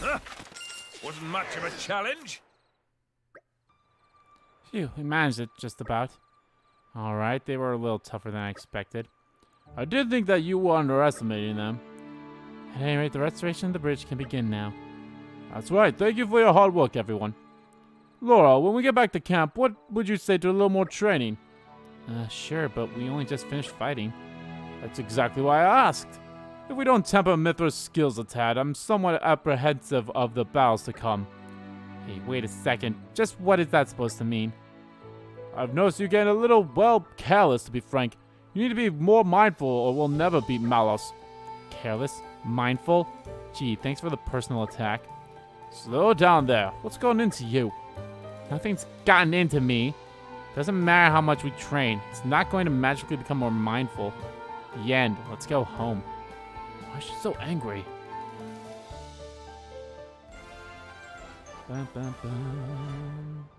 I'm ready. Wasn't much of a challenge. Phew, we managed it just about. Alright, they were a little tougher than I expected. I did think that you were underestimating them. At any rate, the restoration of the bridge can begin now. That's right, thank you for your hard work, everyone. Laura, when we get back to camp, what would you say to a little more training? Sure, but we only just finished fighting. That's exactly why I asked. If we don't temper Mithra's skills a tad, I'm somewhat apprehensive of the battles to come. Hey, wait a second. Just what is that supposed to mean? I've noticed you getting a little, well, careless, to be frank. You need to be more mindful or we'll never beat Malos. Careless? Mindful? Gee, thanks for the personal attack. Slow down there. What's going into you? Nothing's gotten into me. Doesn't matter how much we train. It's not going to magically become more mindful. The end. Let's go home. Why is she so angry? Bum, bum, bum.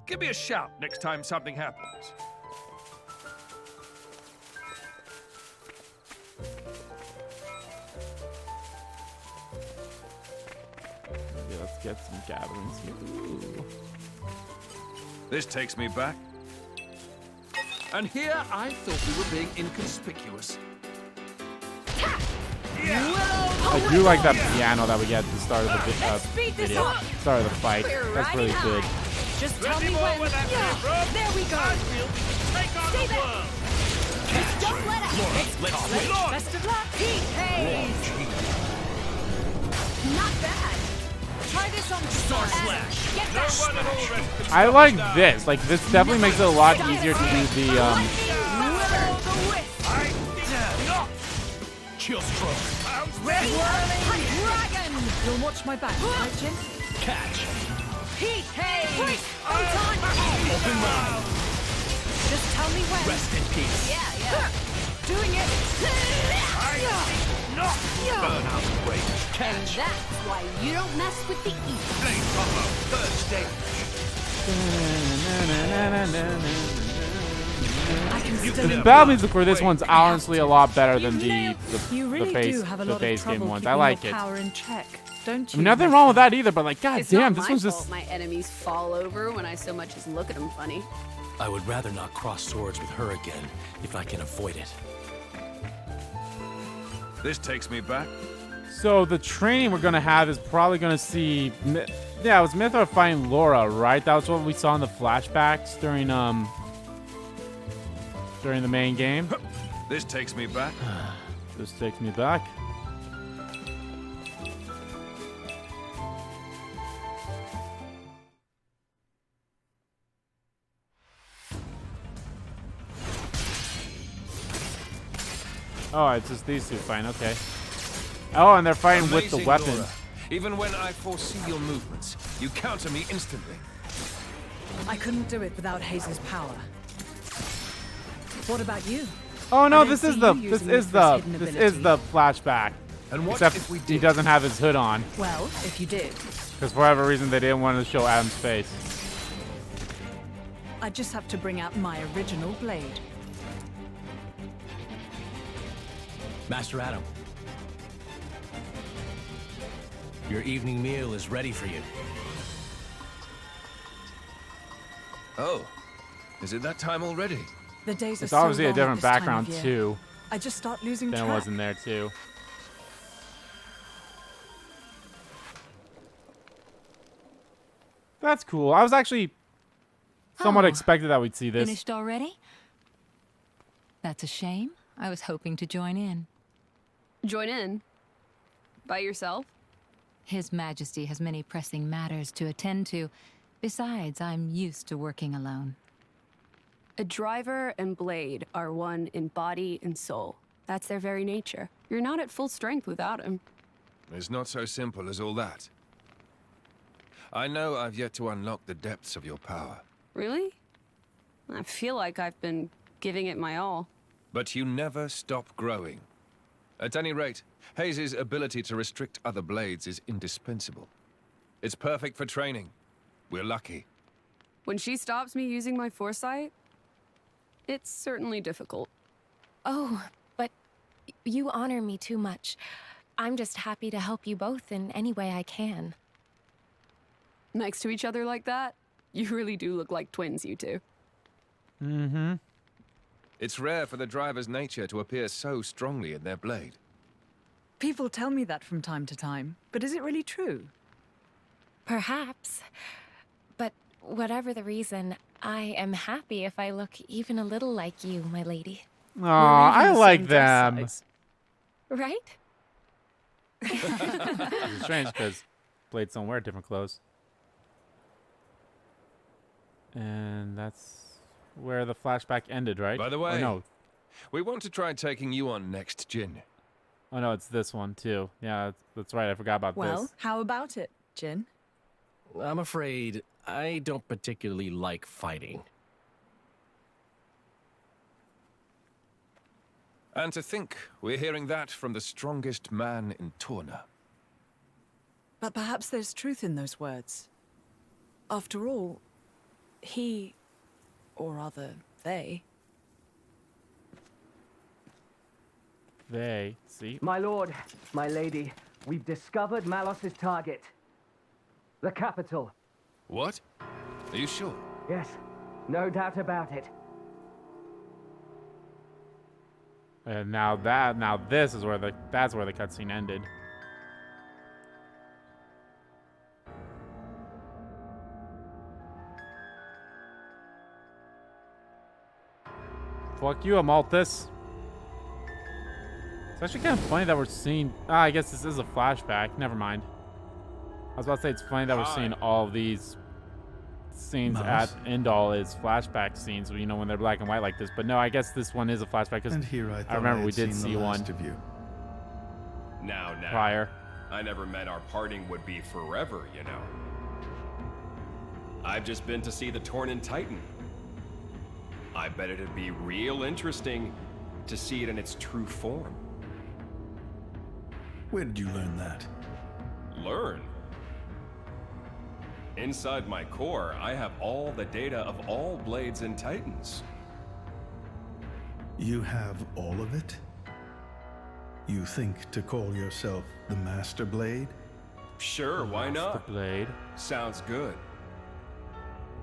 Give me a shout next time something happens. Okay, let's get some gatherings here. Ooh. This takes me back. And here I thought we were being inconspicuous. I do like that piano that we get at the start of the video. Start of the fight. That's really good. Just tell me when. Yeah, there we go. Stay back. Just don't let out. Best of luck. Heat haze. Not bad. Try this on Star Slash. Get that. I like this. Like, this definitely makes it a lot easier to do the, Chill stroke. Ready? Dragon. You'll watch my back, right, Jin? Catch. Heat haze. Open mind. Just tell me when. Rest in peace. Yeah. Doing it. Burn out break. And Catch. that's why you don't mess with the evil. Flame combo, third stage. the battle music for this one's honestly a lot better than the You really base, do have a the lot base of trouble game ones. keeping I like your it. power in check, don't I you? mean, nothing wrong with that either, but like, god It's damn, not this my one's fault just... my enemies fall over when I so much as look at them funny. I would rather not cross swords with her again if I can avoid it. This takes me back. So the training we're gonna have is probably gonna see... Yeah, it was Mithra fighting Laura, right? That was what we saw in the flashbacks during the main game. This takes me back. This takes me back. Oh, it's just these two fighting. Okay. Oh, and they're fighting with the Amazing, weapons. Laura. Even when I foresee your movements, you counter me instantly. I couldn't do it without Hayes' power. What about you? Oh no, I don't this is see the you this using is it for the his hidden this is the flashback. And what Except if we he did? doesn't have his hood on. Well, if you did, Because for whatever reason they didn't want to show Adam's face. I just have to bring out my original blade. Master Adam. Your evening meal is ready for you. Oh, is it that time already? The days are It's so obviously a long at different this time of background year. too. I just start losing Then it track. wasn't there too. That's cool. I was actually somewhat Oh, expected that we'd see this. Finished already? That's a shame. I was hoping to join in. Join in? By yourself? His Majesty has many pressing matters to attend to. Besides, I'm used to working alone. A driver and blade are one in body and soul. That's their very nature. You're not at full strength without him. It's not so simple as all that. I know I've yet to unlock the depths of your power. Really? I feel like I've been giving it my all. But you never stop growing. At any rate, Hayes' ability to restrict other blades is indispensable. It's perfect for training. We're lucky. When she stops me using my foresight, it's certainly difficult. Oh, but you honor me too much. I'm just happy to help you both in any way I can. Next to each other like that, you really do look like twins, you two. Mm-hmm. It's rare for the driver's nature to appear so strongly in their blade. People tell me that from time to time, but is it really true? Perhaps. But whatever the reason, I am happy if I look even a little like you, my lady. Aw, I We're even the like same dress them. size. Right? It's strange because blades don't wear different clothes. And that's where the flashback ended, right? By the Or way, no. we want to try taking you on next, Jin. Oh no, it's this one too. Yeah, that's right. I forgot about Well, this. how about it, Jin? I'm afraid I don't particularly like fighting. And to think we're hearing that from the strongest man in Torna. But perhaps there's truth in those words. After all, he, or rather, they, They see. My lord, my lady, we've discovered Malos's target. The capital. What? Are you sure? Yes, no doubt about it. And now this is where that's where the cutscene ended. Fuck you, Amalthus. It's actually kind of funny that we're seeing. I guess this is a flashback. Never mind. I was about to say it's funny that we're seeing all of these scenes at Indal is flashback scenes. You know, when they're black and white like this. But no, I guess this one is a flashback because And here I thought remember I we had did seen see the one last of you. Now, prior. I never meant our parting would be forever, you know. I've just been to see the Torn Titan. I bet it'd be real interesting to see it in its true form. Where did you learn that? Learn? Inside my core, I have all the data of all blades and titans. You have all of it? You think to call yourself the Master Blade? Sure, why not? Blade. Sounds good.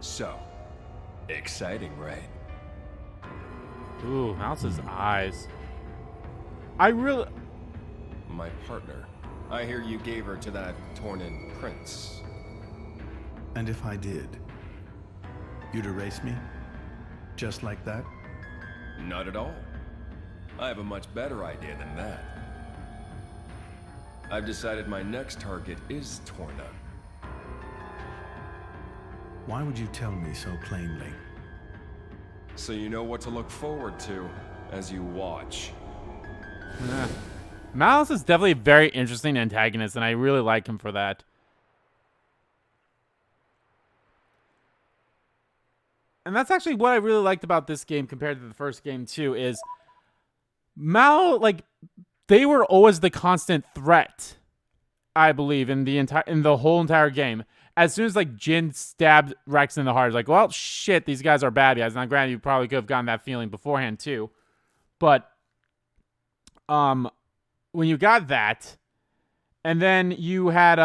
So, exciting, right? Ooh, Mouse's eyes. I really. My partner. I hear you gave her to that Tornin prince. And if I did, you'd erase me? Just like that? Not at all. I have a much better idea than that. I've decided my next target is Torna. Why would you tell me so plainly? So you know what to look forward to as you watch. Malice is definitely a very interesting antagonist, and I really like him for that. And that's actually what I really liked about this game compared to the first game too, is like, they were always the constant threat, I believe, in the whole entire game. As soon as like Jin stabbed Rex in the heart, it's like, well, shit, these guys are bad guys. Now, granted, you probably could have gotten that feeling beforehand too, but when you got that, and then you had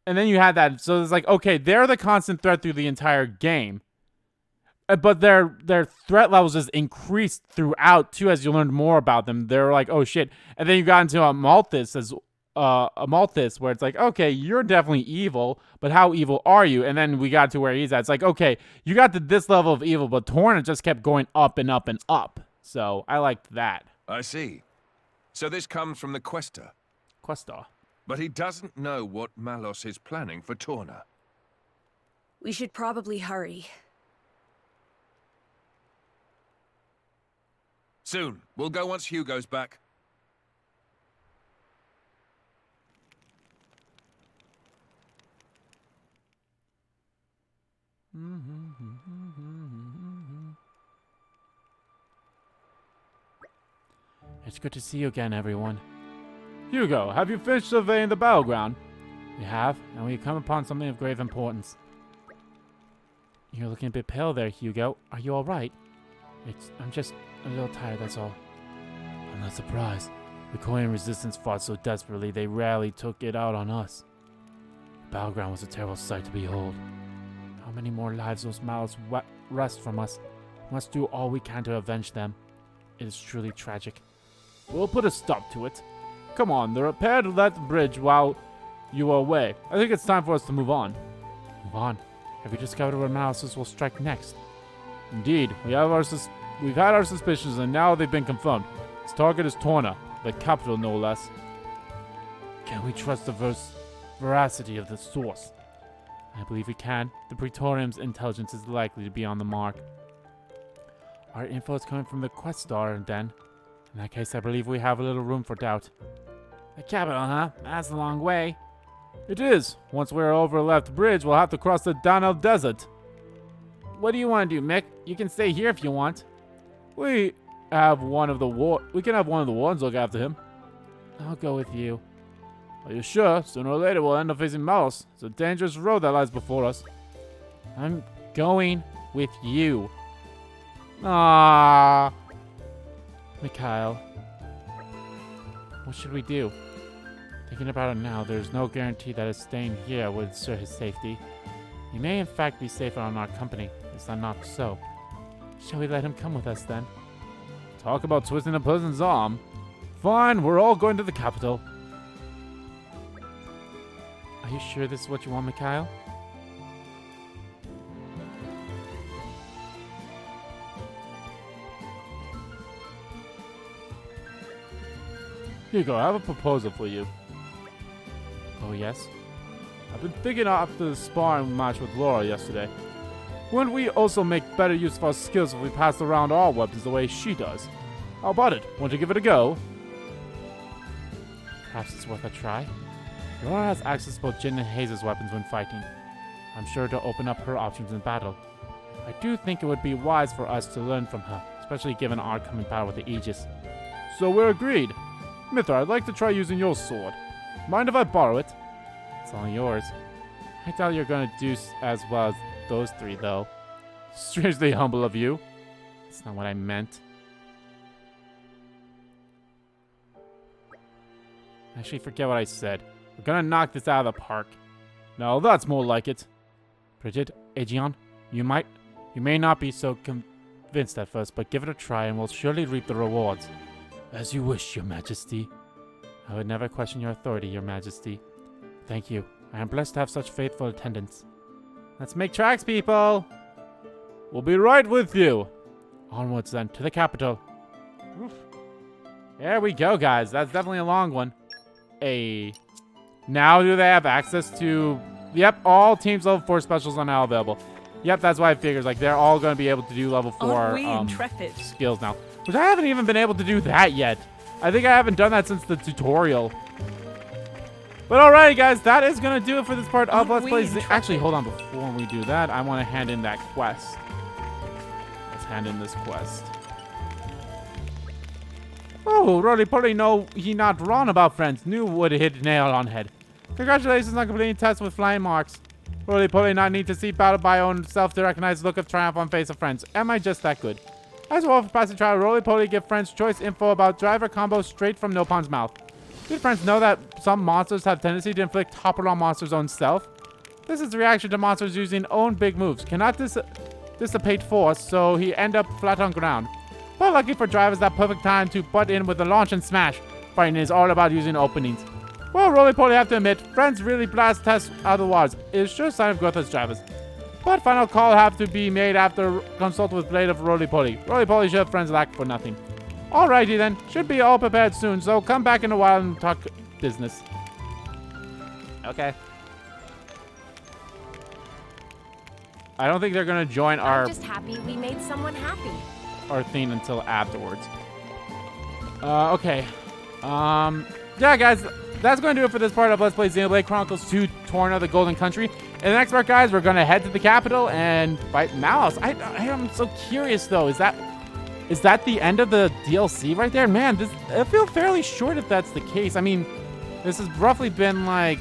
that, so it's like, okay, they're the constant threat through the entire game. But their threat levels just increased throughout too as you learned more about them. They're like, oh shit. And then you got into a Malthus where it's like, okay, you're definitely evil, but how evil are you? And then we got to where he's at. It's like, okay, you got to this level of evil, but Torna just kept going up and up and up. So I liked that. I see. So this comes from the Questor. Questor. But he doesn't know what Malos is planning for Torna. We should probably hurry. Soon. We'll go once Hugo's back. It's good to see you again, everyone. Hugo, have you finished surveying the battleground? We have, and we come upon something of grave importance. You're looking a bit pale there, Hugo. Are you alright? I'm just a little tired, that's all. I'm not surprised. The Korean resistance fought so desperately they rarely took it out on us. The battleground was a terrible sight to behold. How many more lives those malice wrest from us? We must do all we can to avenge them. It is truly tragic. We'll put a stop to it. Come on, the repair to that bridge while you are away. I think it's time for us to move on. Move on? Have you discovered where malices will strike next? Indeed, we've had our suspicions and now they've been confirmed. Its target is Torna, the capital no less. Can we trust the veracity of the source? I believe we can. The Praetorium's intelligence is likely to be on the mark. Our info is coming from the Questor, then. In that case, I believe we have a little room for doubt. The capital, huh? That's a long way. It is. Once we're over the left bridge, we'll have to cross the Danel Desert. What do you want to do, Mick? You can stay here if you want. We can have one of the wardens look after him. I'll go with you. Are you sure? Sooner or later we'll end up facing Malos. It's a dangerous road that lies before us. I'm going with you. Ah, Mikhail. What should we do? Thinking about it now, there's no guarantee that his staying here would ensure his safety. He may in fact be safer on our company. Is that not so? Shall we let him come with us then? Talk about twisting a person's arm. Fine, we're all going to the capital. Are you sure this is what you want, Mikhail? Hugo, I have a proposal for you. Oh, yes? I've been thinking after the sparring match with Laura yesterday. Wouldn't we also make better use of our skills if we passed around our weapons the way she does? How about it? Want to give it a go? Perhaps it's worth a try. Laura has access to both Jin and Hayes' weapons when fighting. I'm sure to open up her options in battle. I do think it would be wise for us to learn from her, especially given our coming battle with the Aegis. So we're agreed. Mithra, I'd like to try using your sword. Mind if I borrow it? It's all yours. I doubt you're gonna do as well as those three, though. Strangely humble of you. That's not what I meant. Actually, forget what I said. We're gonna knock this out of the park. No, that's more like it. Bridget, Aegion, you may not be so convinced at first, but give it a try and we'll surely reap the rewards. As you wish, Your Majesty. I would never question your authority, Your Majesty. Thank you. I am blessed to have such faithful attendants. Let's make tracks, people! We'll be right with you! Onwards, then, to the capital. Oof. There we go, guys. That's definitely a long one. Now do they have access to... Yep, all teams level 4 specials are now available. Yep, that's why I figured. Like, they're all going to be able to do level 4 skills now. Which I haven't even been able to do that yet. I think I haven't done that since the tutorial. But alrighty, guys, that is gonna do it for this part of Let's Play. Actually, hold on. Before we do that, I want to hand in that quest. Let's hand in this quest. Oh, roly-poly, no, he not wrong about friends. Knew would hit nail on head. Congratulations on completing tests with flying marks. Roly-poly not need to see battle by own self to recognize look of triumph on face of friends. Am I just that good? As well for passing trial, Roly-poly give friends choice info about driver combos straight from Nopon's mouth. Did friends know that some monsters have tendency to inflict topple on monsters' own stealth? This is the reaction to monsters using own big moves. Cannot dissipate force, so he end up flat on ground. But lucky for drivers, that perfect time to butt in with the launch and smash. Fighting is all about using openings. Well, Roly-poly have to admit, friends really blast tests out of the waters. It is sure sign of growth as drivers. But final call have to be made after consult with Blade of Roly-poly. Roly-poly should have friends lack for nothing. Alrighty then, should be all prepared soon, so come back in a while and talk business. Okay. I don't think they're gonna join I'm just happy we made someone happy. our thing until afterwards. Okay. Yeah, guys, that's going to do it for this part of Let's Play Xenoblade Chronicles 2 Torna, the Golden Country. In the next part, guys, we're going to head to the capital and fight Malos. I am so curious, though. Is that the end of the DLC right there? Man, I feel fairly short if that's the case. I mean, this has roughly been like...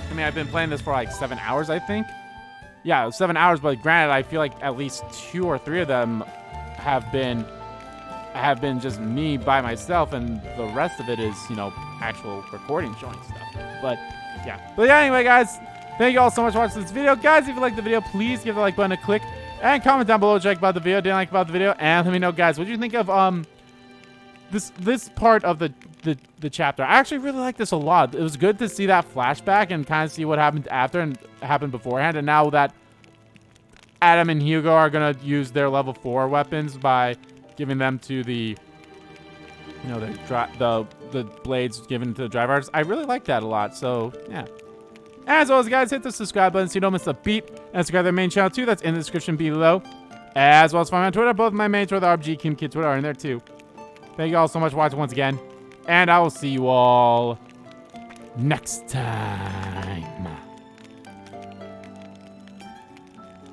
I mean, I've been playing this for like 7 hours, I think. Yeah, 7 hours, but granted, I feel like at least 2 or 3 of them have been just me by myself, and the rest of it is, you know, actual recording showing stuff. But yeah, anyway, guys, thank you all so much for watching this video. Guys, if you liked the video, please give the like button a click and comment down below what you like about the video, didn't like about the video, and let me know, guys, what do you think of this part of the chapter. I actually really like this a lot. It was good to see that flashback and kind of see what happened after and happened beforehand, and now that Adam and Hugo are gonna use their level 4 weapons by giving them to the, you know, the blades given to the drive artists. I really like that a lot. So yeah. As always, guys, hit the subscribe button so you don't miss a beat, and subscribe to their main channel too. That's in the description below. As well as find me on Twitter. Both my main Twitter, the RBG Kim Kid Twitter, are in there too. Thank you all so much for watching once again, and I will see you all next time.